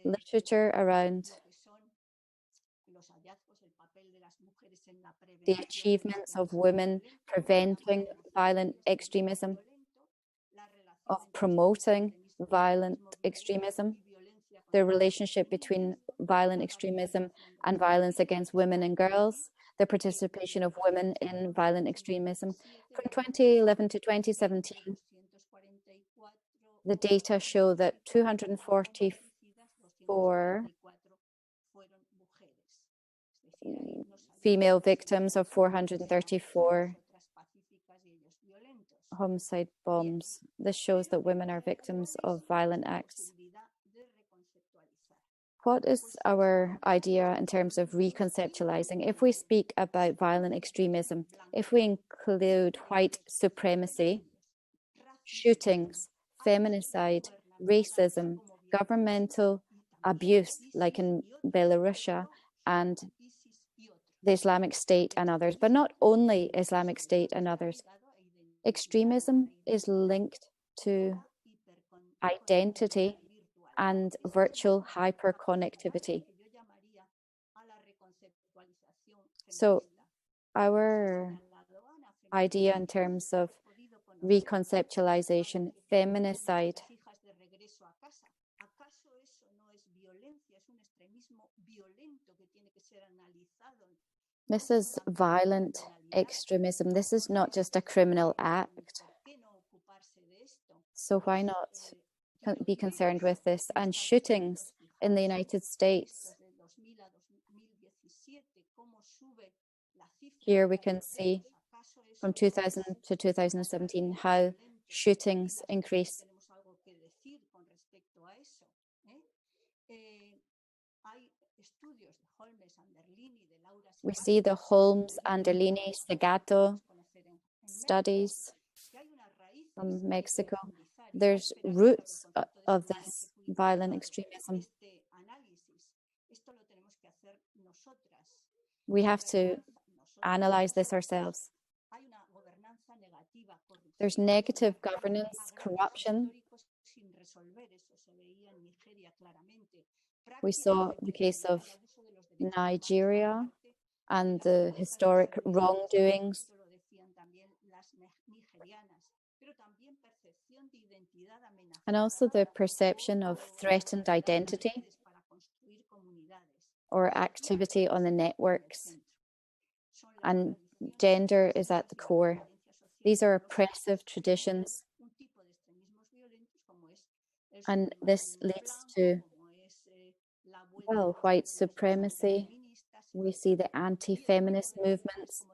literature around the achievements of women preventing violent extremism, of promoting violent extremism, the relationship between violent extremism and violence against women and girls, the participation of women in violent extremism. From 2011 to 2017, the data show that 244 female victims of 434 homicide bombs. This shows that women are victims of violent acts. What is our idea in terms of reconceptualizing? If we speak about violent extremism, if we include white supremacy, shootings, feminicide, racism, governmental abuse, like in Belarus, and the Islamic State and others, but not only Islamic State and others. Extremism is linked to identity and virtual hyperconnectivity. So our idea in terms of reconceptualization, feminicide, this is violent extremism. This is not just a criminal act. So why not be concerned with this? And shootings in the United States. Here we can see from 2000 to 2017 how shootings increase. We see the Holmes, Anderlini, Segato studies from Mexico. There's roots of this violent extremism. We have to analyze this ourselves. There's negative governance, corruption. We saw the case of Nigeria and the historic wrongdoings. And also the perception of threatened identity or activity on the networks. And gender is at the core. These are oppressive traditions. And this leads to, well, white supremacy. We see the anti-feminist movements.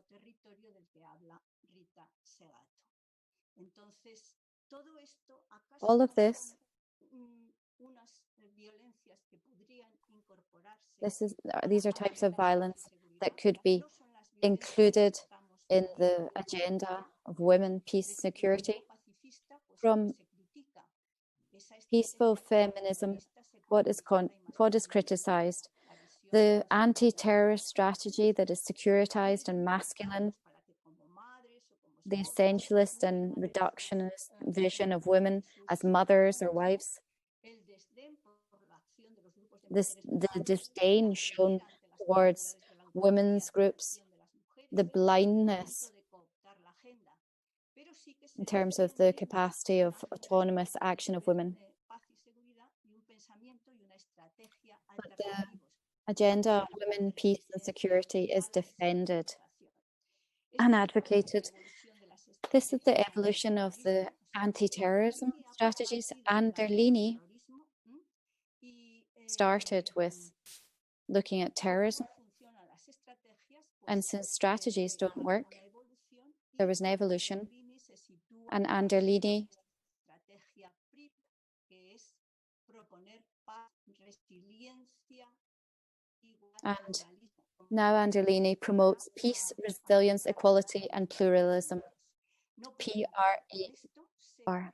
All of this, these are types of violence that could be included in the agenda of women, peace, security. From peaceful feminism, what is criticized? The anti-terrorist strategy that is securitized and masculine, the essentialist and reductionist vision of women as mothers or wives, the disdain shown towards women's groups, the blindness in terms of the capacity of autonomous action of women. But the agenda of women, peace and security is defended and advocated. This is the evolution of the anti-terrorism strategies. Anderlini started with looking at terrorism. And since strategies don't work, there was an evolution. And Anderlini promotes peace, resilience, equality, and pluralism. PRER.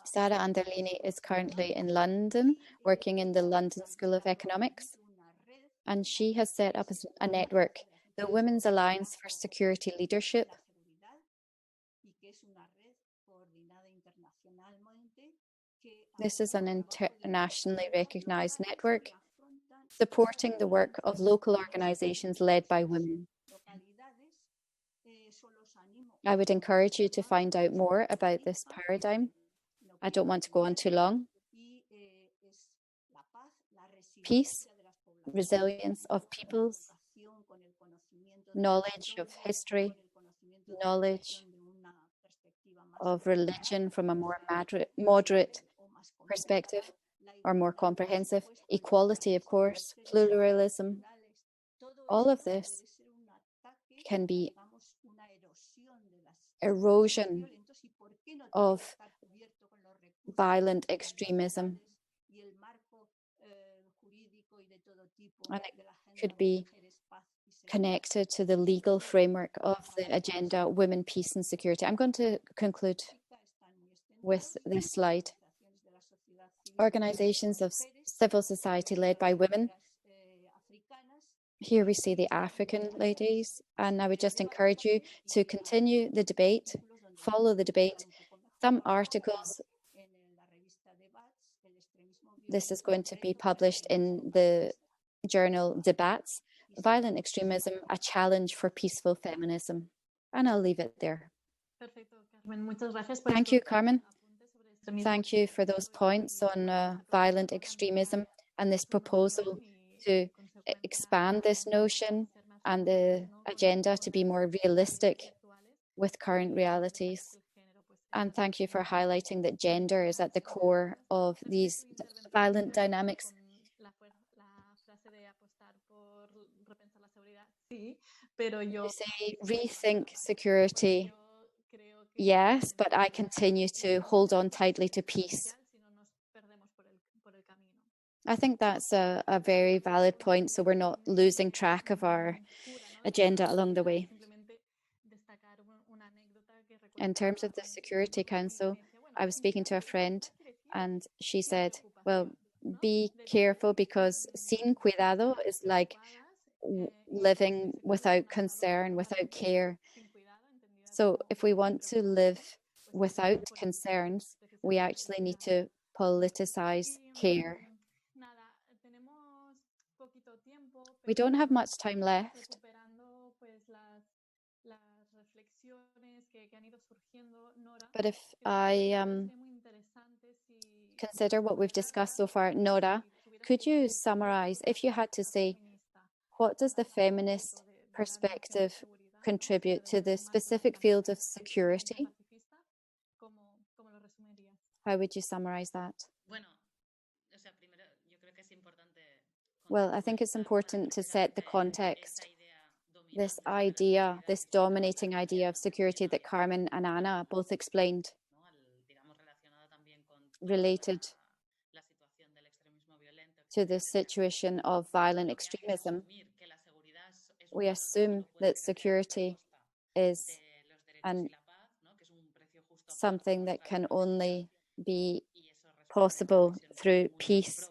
Sara Anderlini is currently in London, working in the London School of Economics, and she has set up a network, the Women's Alliance for Security Leadership. This is an internationally recognized network supporting the work of local organizations led by women. I would encourage you to find out more about this paradigm. I don't want to go on too long. Peace, resilience of peoples, knowledge of history, knowledge of religion from a more moderate perspective or more comprehensive, equality, of course, pluralism. All of this can be erosion of violent extremism, and it could be connected to the legal framework of the agenda, women, peace and security. I'm going to conclude with this slide. Organizations of civil society led by women. Here we see the African ladies, and I would just encourage you to continue the debate, follow the debate. Some articles, this is going to be published in the journal Debates, Violent Extremism, a Challenge for Peaceful Feminism. And I'll leave it there. Thank you, Carmen. Thank you for those points on violent extremism and this proposal to expand this notion and the agenda to be more realistic with current realities. And thank you for highlighting that gender is at the core of these violent dynamics. You say rethink security. Yes, but I continue to hold on tightly to peace. I think that's a very valid point, so we're not losing track of our agenda along the way. In terms of the Security Council, I was speaking to a friend and she said, well, be careful because sin cuidado is like living without concern, without care. So if we want to live without concerns, we actually need to politicize care. We don't have much time left. But if I consider what we've discussed so far, Nora, could you summarize, if you had to say, what does the feminist perspective contribute to the specific field of security? How would you summarize that? Well, I think it's important to set the context. This idea, this dominating idea of security that Carmen and Anna both explained, related to the situation of violent extremism. We assume that security is something that can only be possible through peace.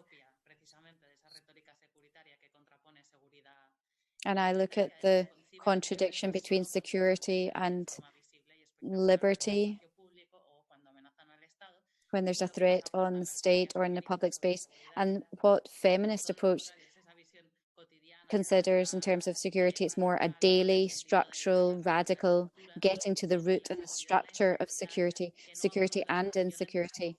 And I look at the contradiction between security and liberty when there's a threat on the state or in the public space, and what feminist approach considers in terms of security. It's more a daily, structural, radical, getting to the root and the structure of security and insecurity,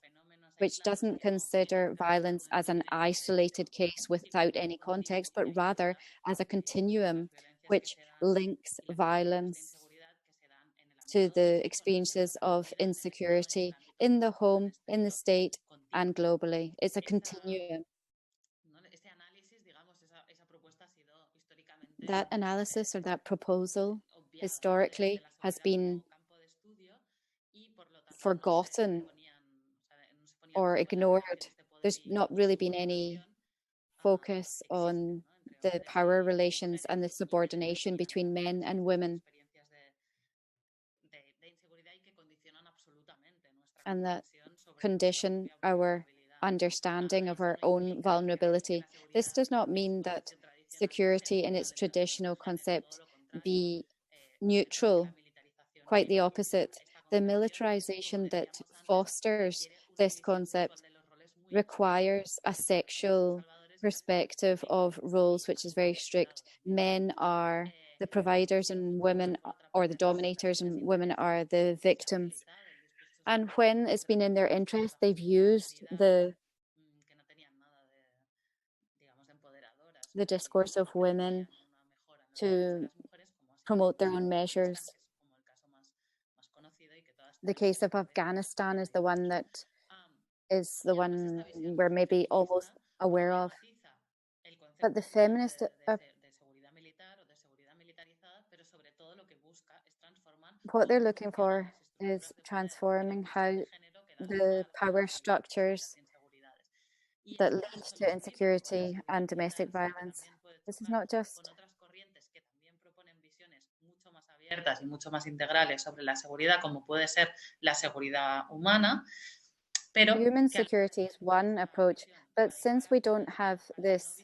which doesn't consider violence as an isolated case without any context, but rather as a continuum which links violence to the experiences of insecurity in the home, in the state, and globally. It's a continuum. That analysis or that proposal historically has been forgotten or ignored. There's not really been any focus on the power relations and the subordination between men and women, and that condition our understanding of our own vulnerability. This does not mean that security in its traditional concept be neutral. Quite the opposite. The militarization that fosters this concept requires a sexual perspective of roles, which is very strict. Men are the providers and women, or the dominators, and women are the victims. And when it's been in their interest, they've used the discourse of women to promote their own measures. The case of Afghanistan is the one that is the one we're maybe almost aware of. But the feminist what they're looking for is transforming how the power structures that lead to insecurity and domestic violence. This is not just abiertas y mucho más integrales sobre la seguridad, como puede ser la seguridad humana. Pero human security is one approach, but since we don't have this,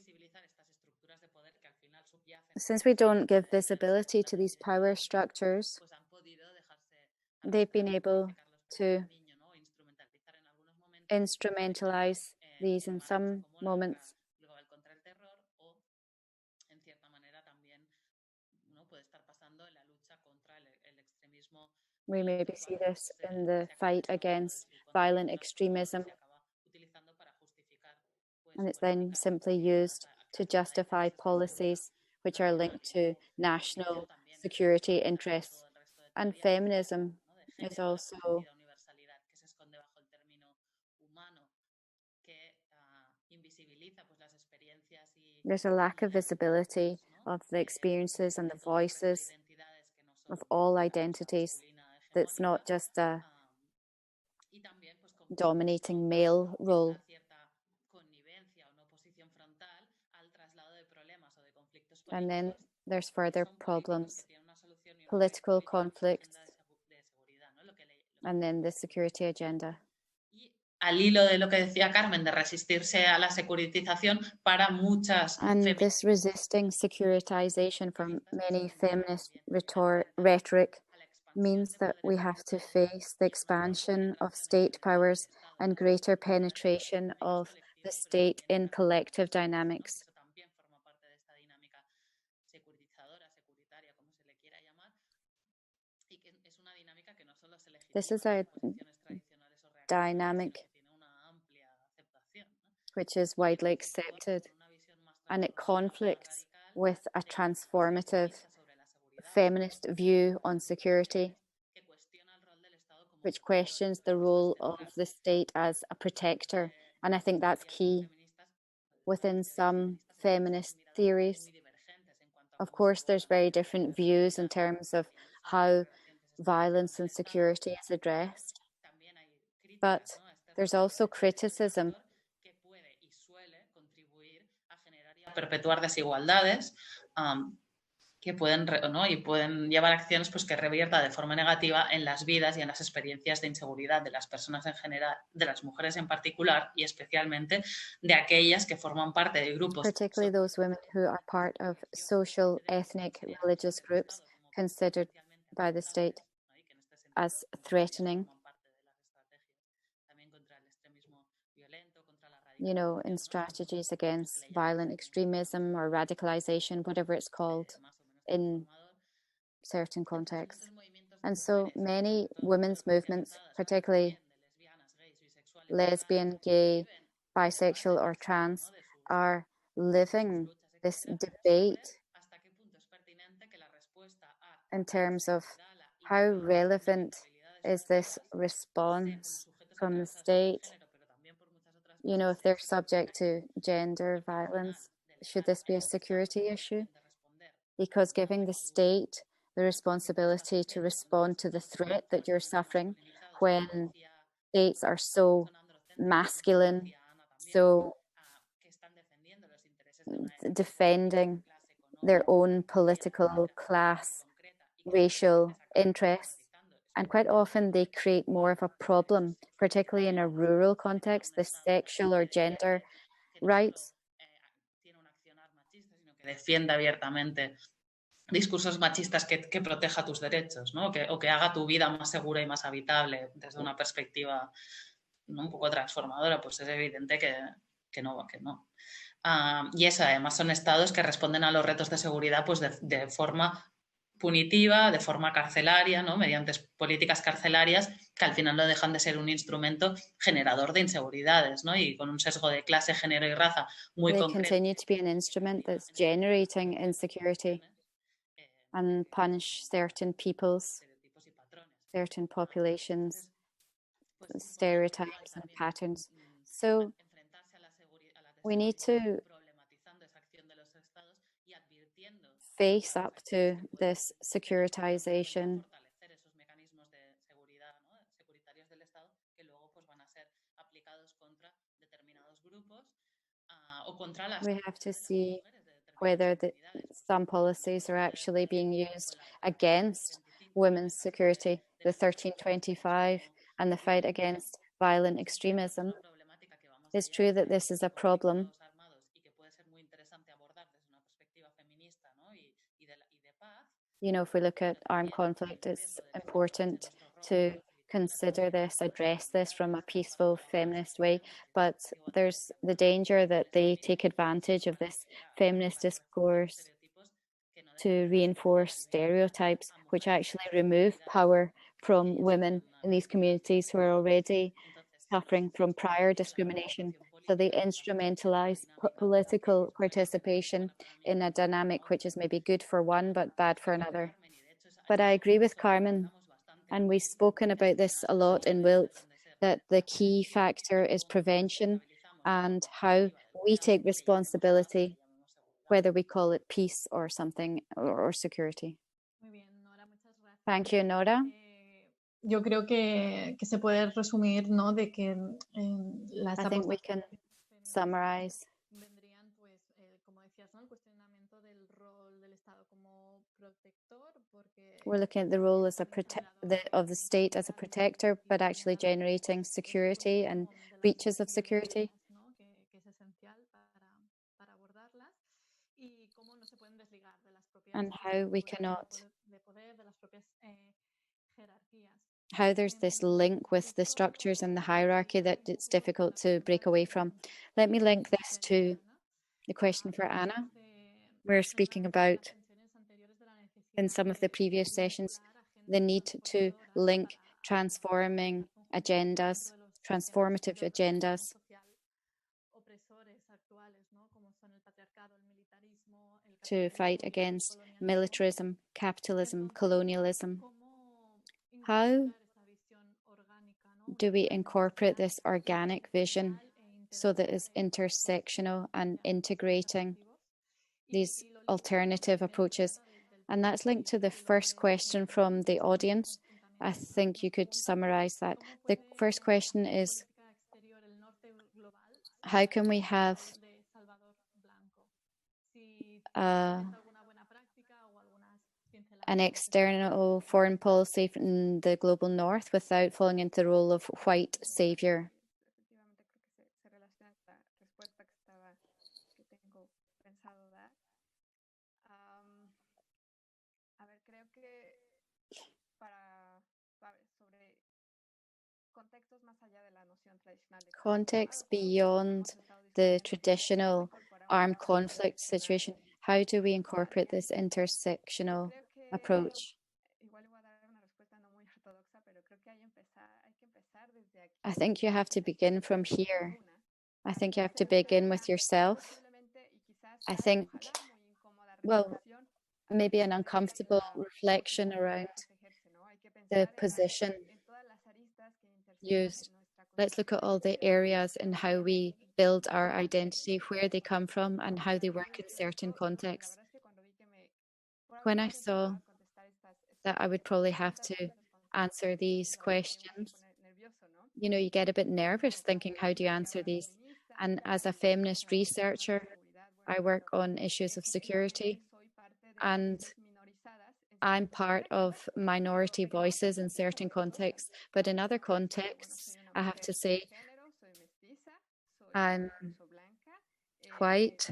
since we don't give visibility to these power structures, they've been able to instrumentalize these in some moments. We maybe see this in the fight against violent extremism, and it's then simply used to justify policies which are linked to national security interests. And feminism is also there's a lack of visibility of the experiences and the voices of all identities. That's not just a dominating male role. And then there's further problems, political conflicts, and then the security agenda. Al hilo de lo que decía Carmen, de resistirse a la securitización para muchas... And this resisting securitization from many feminist rhetoric means that we have to face the expansion of state powers and greater penetration of the state in collective dynamics. This is a dynamic which is widely accepted, and it conflicts with a transformative feminist view on security, which questions the role of the state as a protector. And I think that's key within some feminist theories. Of course, there's very different views in terms of how violence and security is addressed, but there's also criticism perpetuar desigualdades que pueden, ¿no? y pueden llevar acciones pues, que revierta de forma negativa en las vidas y en las experiencias de inseguridad de las personas en general, de las mujeres en particular y especialmente de aquellas que forman parte de grupos. Particularly those women who are part of social, ethnic, religious groups considered by the state as threatening. You know, in strategies against violent extremism or radicalization, whatever it's called in certain contexts. And so many women's movements, particularly lesbian, gay, bisexual or trans, are living this debate in terms of how relevant is this response from the state. You know, if they're subject to gender violence, should this be a security issue? Because giving the state the responsibility to respond to the threat that you're suffering when states are so masculine, so defending their own political, class, racial interests. And quite often they create more of a problem, particularly in a rural context, the sexual or gender rights. Defienda abiertamente discursos machistas que proteja tus derechos, ¿no? O que haga tu vida más segura y más habitable desde una perspectiva, ¿no? Un poco transformadora, pues es evidente que no. Y eso además son estados que responden a los retos de seguridad pues de forma punitiva, de forma carcelaria, ¿no? Mediante políticas carcelarias que al final no dejan de ser un instrumento generador de inseguridades, ¿no? Y con un sesgo de clase, género y raza muy concreto. They continue to be an instrument that's generating insecurity and punish certain peoples, certain populations, stereotypes and patterns. So we need to face up to this securitization. We have to see whether some policies are actually being used against women's security, the 1325 and the fight against violent extremism. It's true that this is a problem. You know, if we look at armed conflict, it's important to consider this, address this from a peaceful feminist way, but there's the danger that they take advantage of this feminist discourse to reinforce stereotypes, which actually remove power from women in these communities who are already suffering from prior discrimination. So they instrumentalize political participation in a dynamic which is maybe good for one but bad for another. But I agree with Carmen, and we've spoken about this a lot in WILPF, that the key factor is prevention and how we take responsibility, whether we call it peace or something, or security. Thank you, Nora. Yo creo que se puede resumir, ¿no? De que las I think we can summarize. vendrían, pues, como decías, ¿no? El cuestionamiento del rol We're looking at the role as of the state as a protector, but actually generating security and breaches of security. And how we cannot, how there's this link with the structures and the hierarchy that it's difficult to break away from. Let me link this to the question for Anna. We're speaking about, in some of the previous sessions, the need to link transformative agendas to fight against militarism, capitalism, colonialism. How do we incorporate this organic vision so that it's intersectional and integrating these alternative approaches? And that's linked to the first question from the audience. I think you could summarize that. The first question is, how can we have an external foreign policy in the global north without falling into the role of white savior? Context beyond the traditional armed conflict situation. How do we incorporate this intersectional approach? I think you have to begin from here. I think you have to begin with yourself. I think, well, maybe an uncomfortable reflection around the position used. Let's look at all the areas and how we build our identity, where they come from, and how they work in certain contexts. When I saw that I would probably have to answer these questions, you know, you get a bit nervous thinking, how do you answer these? And as a feminist researcher, I work on issues of security, and I'm part of minority voices in certain contexts, but in other contexts, I have to say, I'm white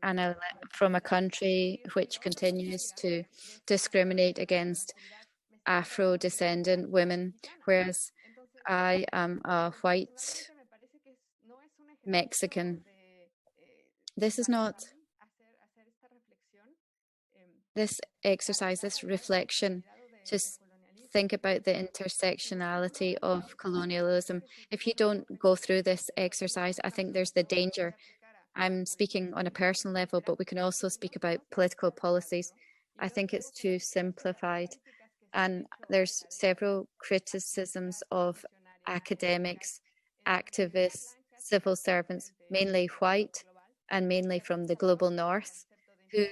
and from a country which continues to discriminate against Afro-descendant women, whereas I am a white Mexican. This is not this exercise, this reflection, to think about the intersectionality of colonialism. If you don't go through this exercise, I think there's the danger. I'm speaking on a personal level, but we can also speak about political policies. I think it's too simplified. And there's several criticisms of academics, activists, civil servants, mainly white and mainly from the global north, who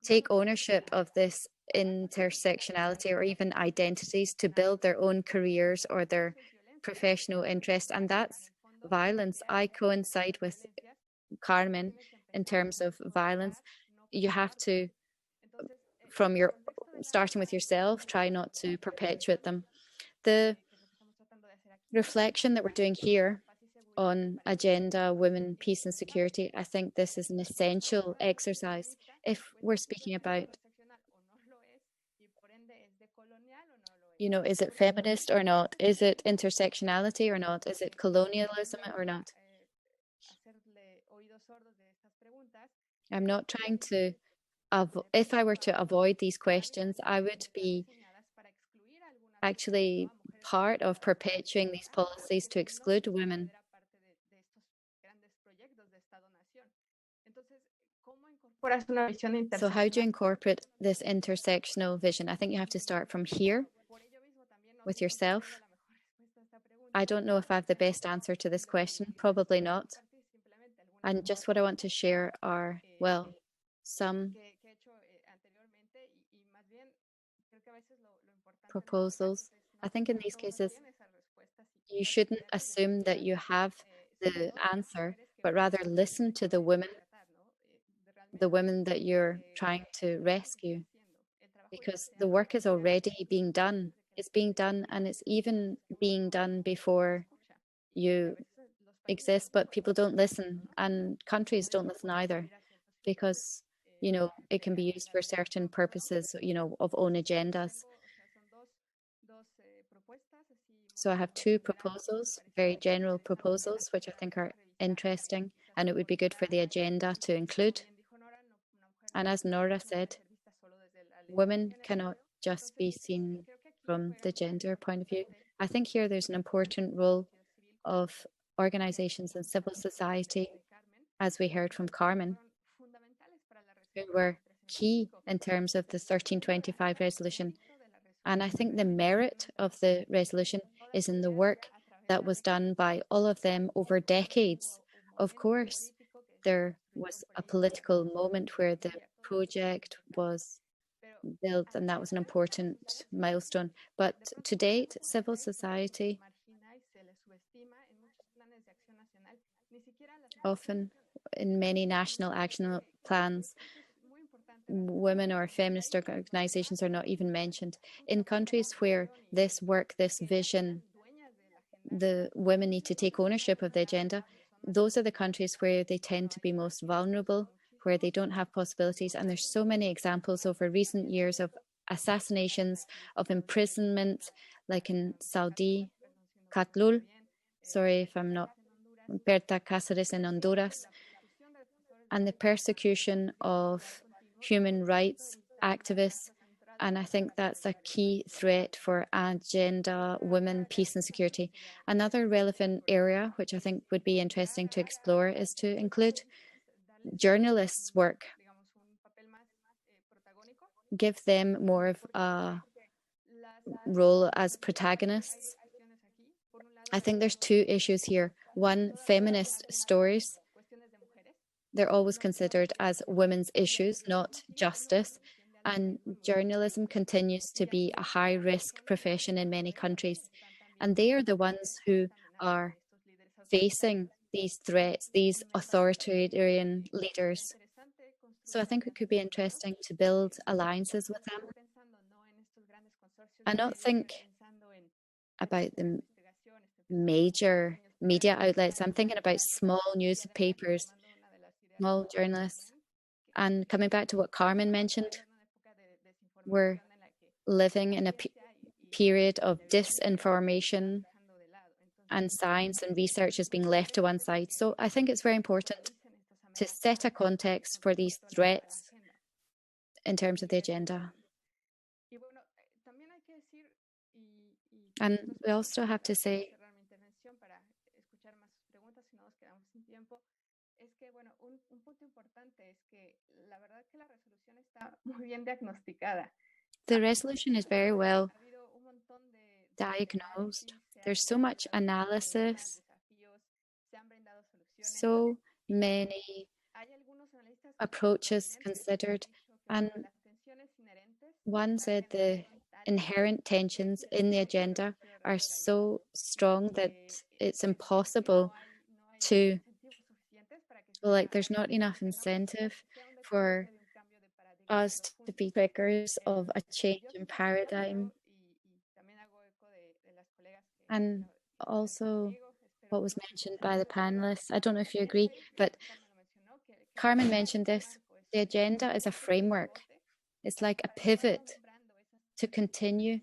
take ownership of this intersectionality or even identities to build their own careers or their professional interest. And that's violence. I coincide with Carmen in terms of violence. You have to, from your starting with yourself, try not to perpetuate them. The reflection that we're doing here on agenda, women, peace and security, I think this is an essential exercise. If we're speaking about, you know, is it feminist or not? Is it intersectionality or not? Is it colonialism or not? I'm not trying to, if I were to avoid these questions, I would be actually part of perpetuating these policies to exclude women. So how do you incorporate this intersectional vision? I think you have to start from here with yourself. I don't know if I have the best answer to this question, probably not. And just what I want to share are, well, some proposals. I think in these cases, you shouldn't assume that you have the answer, but rather listen to the women that you're trying to rescue, because the work is already being done. It's being done, and it's even being done before you exist, but people don't listen, and countries don't listen either, because, you know, it can be used for certain purposes, you know, of own agendas. So I have two proposals, very general proposals, which I think are interesting, and it would be good for the agenda to include. And as Nora said, women cannot just be seen from the gender point of view. I think here there's an important role of organizations and civil society, as we heard from Carmen, who were key in terms of the 1325 resolution. And I think the merit of the resolution is in the work that was done by all of them over decades. Of course, there was a political moment where the project was built, and that was an important milestone. But to date, civil society often in many national action plans, women or feminist organizations are not even mentioned. In countries where this work, this vision, the women need to take ownership of the agenda, those are the countries where they tend to be most vulnerable, where they don't have possibilities. And there's so many examples over recent years of assassinations, of imprisonment, like in Saudi, Catlul, sorry if I'm not, Berta Cáceres in Honduras, and the persecution of human rights activists. And I think that's a key threat for agenda, women, peace and security. Another relevant area, which I think would be interesting to explore, is to include journalists' work. Give them more of a role as protagonists. I think there's two issues here. One, feminist stories. They're always considered as women's issues, not justice. And journalism continues to be a high-risk profession in many countries. And they are the ones who are facing these threats, these authoritarian leaders. So I think it could be interesting to build alliances with them. I don't think about the major media outlets. I'm thinking about small newspapers, small journalists. And coming back to what Carmen mentioned, we're living in a period of disinformation, and science and research is being left to one side. So I think it's very important to set a context for these threats in terms of the agenda. And we also have to say, the resolution is very well diagnosed. There's so much analysis, so many approaches considered, and one said the inherent tensions in the agenda are so strong that it's impossible to, well, like there's not enough incentive for us to be triggers of a change in paradigm. And also what was mentioned by the panelists, I don't know if you agree, but Carmen mentioned this, the agenda is a framework. It's like a pivot to continue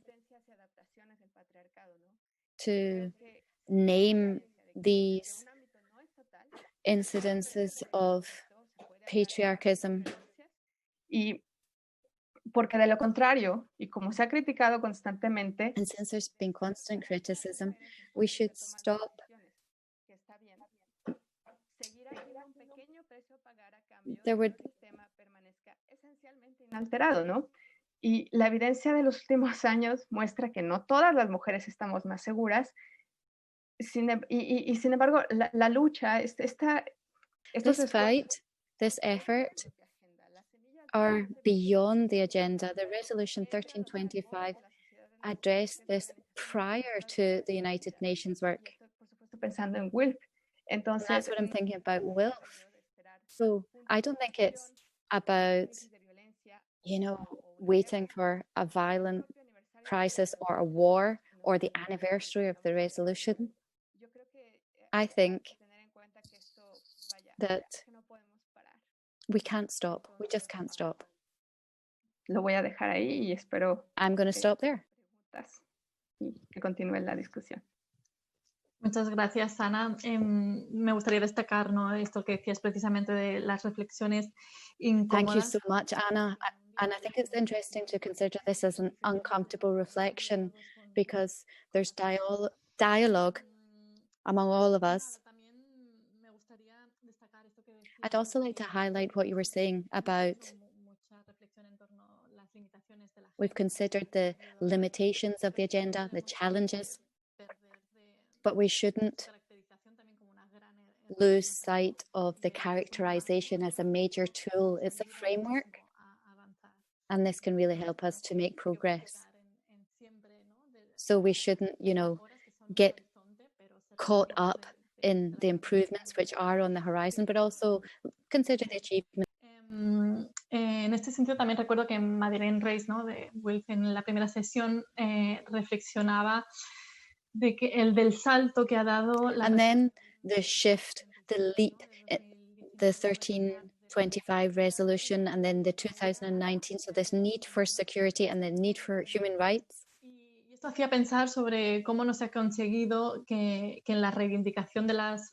to name these incidences of patriarchism. Y porque de lo contrario, y como se ha criticado constantemente, and since there's been constant criticism, we should stop there would inalterado, ¿no? Y la evidencia de los últimos años muestra que no todas las mujeres estamos más seguras. Sin embargo, la lucha, this fight, this effort are beyond the agenda. The resolution 1325 addressed this prior to the United Nations work. Pensando en WILPF, Entonces, that's what I'm thinking about WILPF. So I don't think it's about, you know, waiting for a violent crisis or a war or the anniversary of the resolution. I think that we can't stop. We just can't stop. Lo voy a dejar ahí y espero I'm going to stop there. y que continúe la discusión. Muchas gracias, Ana. Me gustaría destacar, ¿no?, esto que decías precisamente de las reflexiones incómodas. Thank you so much, Anna. And I think it's interesting to consider this as an uncomfortable reflection because there's dialogue among all of us. I'd also like to highlight what you were saying about we've considered the limitations of the agenda, the challenges, but we shouldn't lose sight of the characterization as a major tool. It's a framework, and this can really help us to make progress. So we shouldn't, you know, get caught up in the improvements which are on the horizon, but also consider the achievements. En este sentido también recuerdo que Madeleine Reis, ¿no?, de WILPF, en la primera sesión reflexionaba de que el del salto que ha dado la... And then the shift, the leap, the 1325 resolution, and then the 2019, so this need for security and the need for human rights. Y esto hacía pensar sobre cómo no se ha conseguido que en la reivindicación de las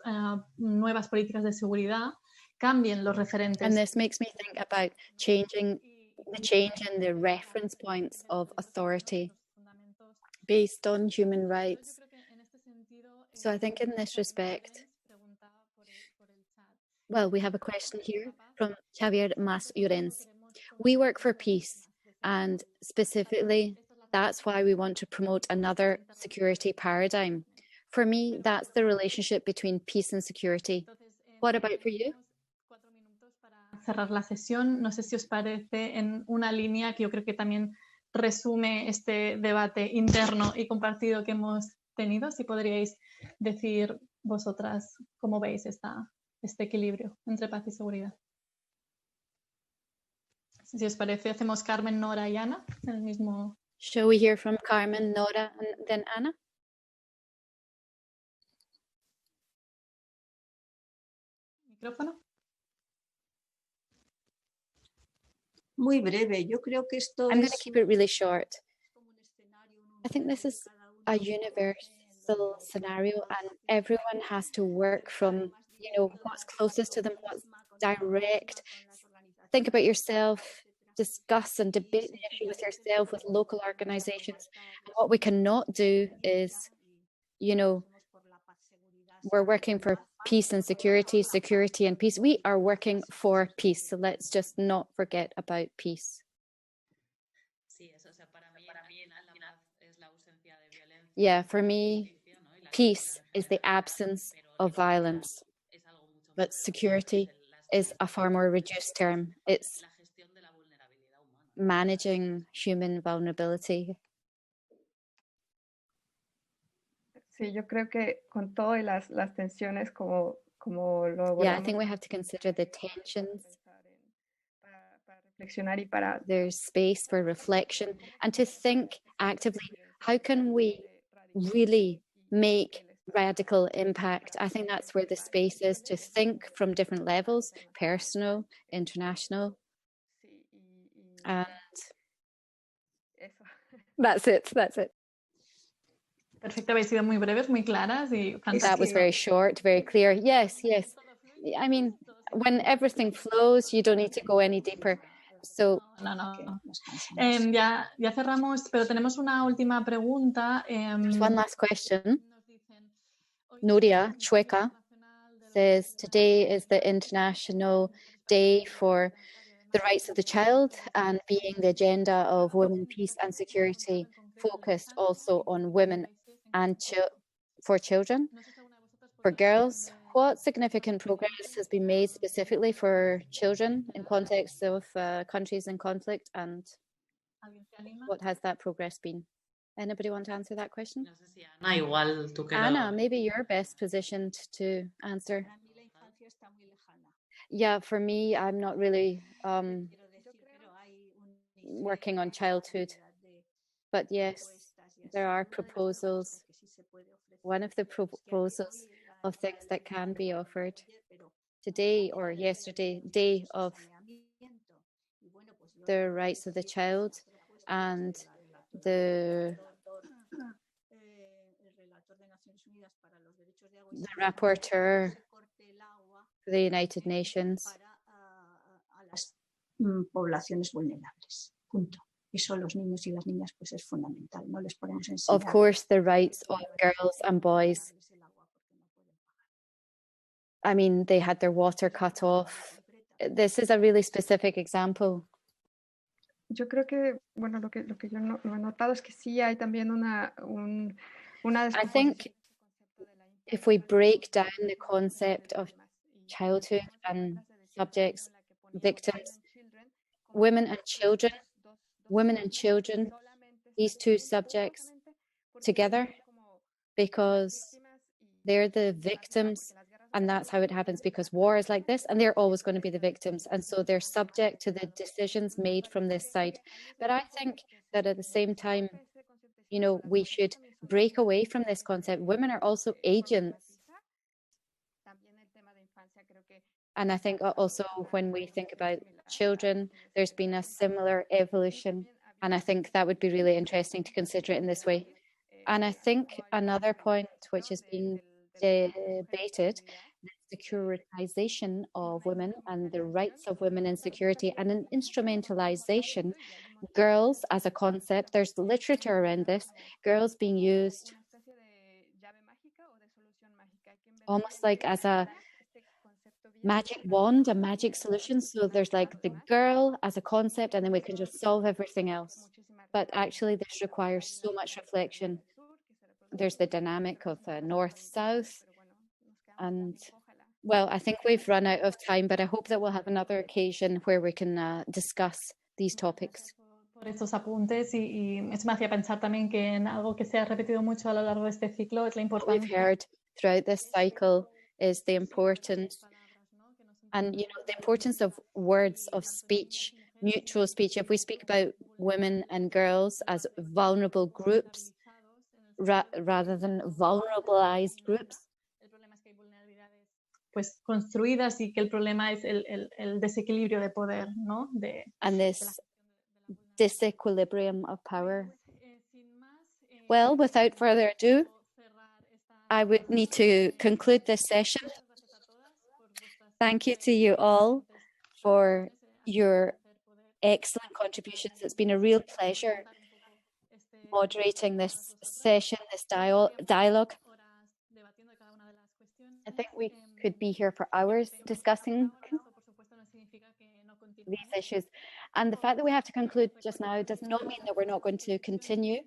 nuevas políticas de seguridad cambien los referentes. And this makes me think about changing the change in the reference points of authority based on human rights. So I think in this respect, well, we have a question here from Javier Mas Llorens. We work for peace, and specifically, that's why we want to promote another security paradigm. For me, that's the relationship between peace and security. What about for you? Cerrar la sesión, no sé si os parece, en una línea que yo creo que también resume este debate interno y compartido que hemos tenido. Si podríais decir vosotras cómo veis este equilibrio entre paz y seguridad. Si os parece, hacemos Carmen, Nora y Ana en el mismo... Shall we hear from Carmen, Nora, and then Ana? Micrófono. Muy breve, yo creo que esto I'm going to keep it really short. I think this is a universal scenario, and everyone has to work from, you know, what's closest to them, what's direct. Think about yourself, discuss and debate the issue with yourself, with local organizations. And what we cannot do is, you know, we're working for peace and security, security and peace. We are working for peace, so let's just not forget about peace. Yeah, for me, peace is the absence of violence, but security is a far more reduced term. It's managing human vulnerability. Sí, yo creo que con todo y las tensiones como lo Yeah, I think we have to consider the tensions. para reflexionar y para... There's space for reflection and to think actively, how can we really make radical impact? I think that's where the space is, to think from different levels, personal, international. And that's it. Perfecto, habéis sido muy breves, muy claras y fantásticas. That was very short, very clear. Yes. I mean, when everything flows, you don't need to go any deeper. So, No. Ya cerramos, pero tenemos una última pregunta. There's one last question. Nuria Chueca says, today is the International Day for the Rights of the Child, and being the agenda of women, peace and security, focused also on women and for children, for girls. What significant progress has been made specifically for children in context of countries in conflict, and what has that progress been? Anybody want to answer that question? No sé si Ana, igual tú que Anna, maybe you're best positioned to answer. Yeah, for me, I'm not really working on childhood, but yes, there are proposals. One of the proposals of things that can be offered today or yesterday, day of the rights of the child, and the rapporteur for the United Nations. Poblaciones vulnerables. Punto. Eso los niños y las niñas pues es fundamental. No les podemos enseñar. Of course, the rights of girls and boys. I mean, they had their water cut off. This is a really specific example. Yo creo que, bueno, lo que yo no he notado es que sí hay también una I think if we break down the concept of childhood and subjects, victims, women and children, these two subjects together, because they're the victims, and that's how it happens, because war is like this and they're always going to be the victims, and so they're subject to the decisions made from this side. But I think that at the same time, you know, we should break away from this concept. Women are also agents. And I think also when we think about children, there's been a similar evolution. And I think that would be really interesting to consider it in this way. And I think another point which is being debated, the securitization of women and the rights of women in security, and an instrumentalization, girls as a concept. There's literature around this, girls being used almost like as a magic wand, a magic solution. So there's like the girl as a concept, and then we can just solve everything else. But actually this requires so much reflection. There's the dynamic of north-south, and well, I think we've run out of time, but I hope that we'll have another occasion where we can discuss these topics. Por estos apuntes, y eso me hacía pensar también que en algo que se ha repetido mucho a lo largo de este ciclo es la What importancia. we've heard throughout this cycle is the importance, and you know, the importance of words of speech, neutral speech. If we speak about women and girls as vulnerable groups rather than vulnerabilized groups, pues construidas, y que el problema es el desequilibrio de poder, ¿no? And this disequilibrium of power. Well, without further ado, I would need to conclude this session. Thank you to you all for your excellent contributions. It's been a real pleasure moderating this session, this dialogue. I think we could be here for hours discussing these issues. And the fact that we have to conclude just now does not mean that we're not going to continue.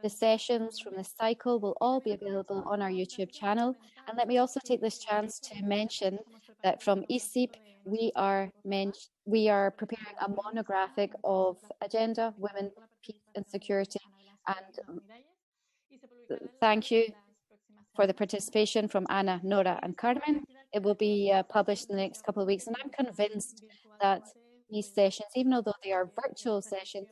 The sessions from this cycle will all be available on our YouTube channel. And let me also take this chance to mention that from ICIP, we are preparing a monographic of agenda, women, peace and security. And thank you for the participation from Ana, Nora and Carmen. It will be published in the next couple of weeks. And I'm convinced that these sessions, even though they are virtual sessions,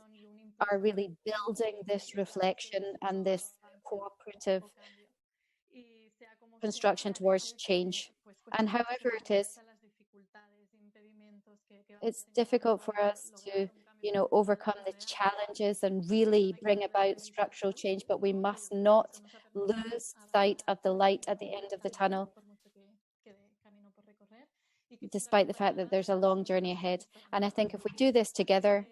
are really building this reflection and this cooperative construction towards change. And however it is, it's difficult for us to, you know, overcome the challenges and really bring about structural change, but we must not lose sight of the light at the end of the tunnel, despite the fact that there's a long journey ahead. And I think if we do this together,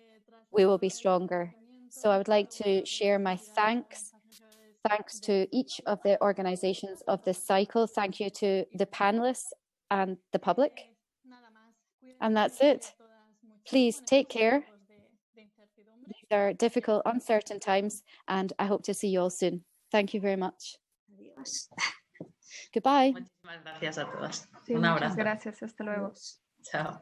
we will be stronger. So I would like to share my thanks to each of the organizations of this cycle. Thank you to the panelists and the public. And that's it. Please take care. These are difficult, uncertain times, and I hope to see you all soon. Thank you very much. Adiós. Goodbye. Muchísimas gracias a todas. Sí, Un muchas abrazo. gracias. Hasta luego. Chao.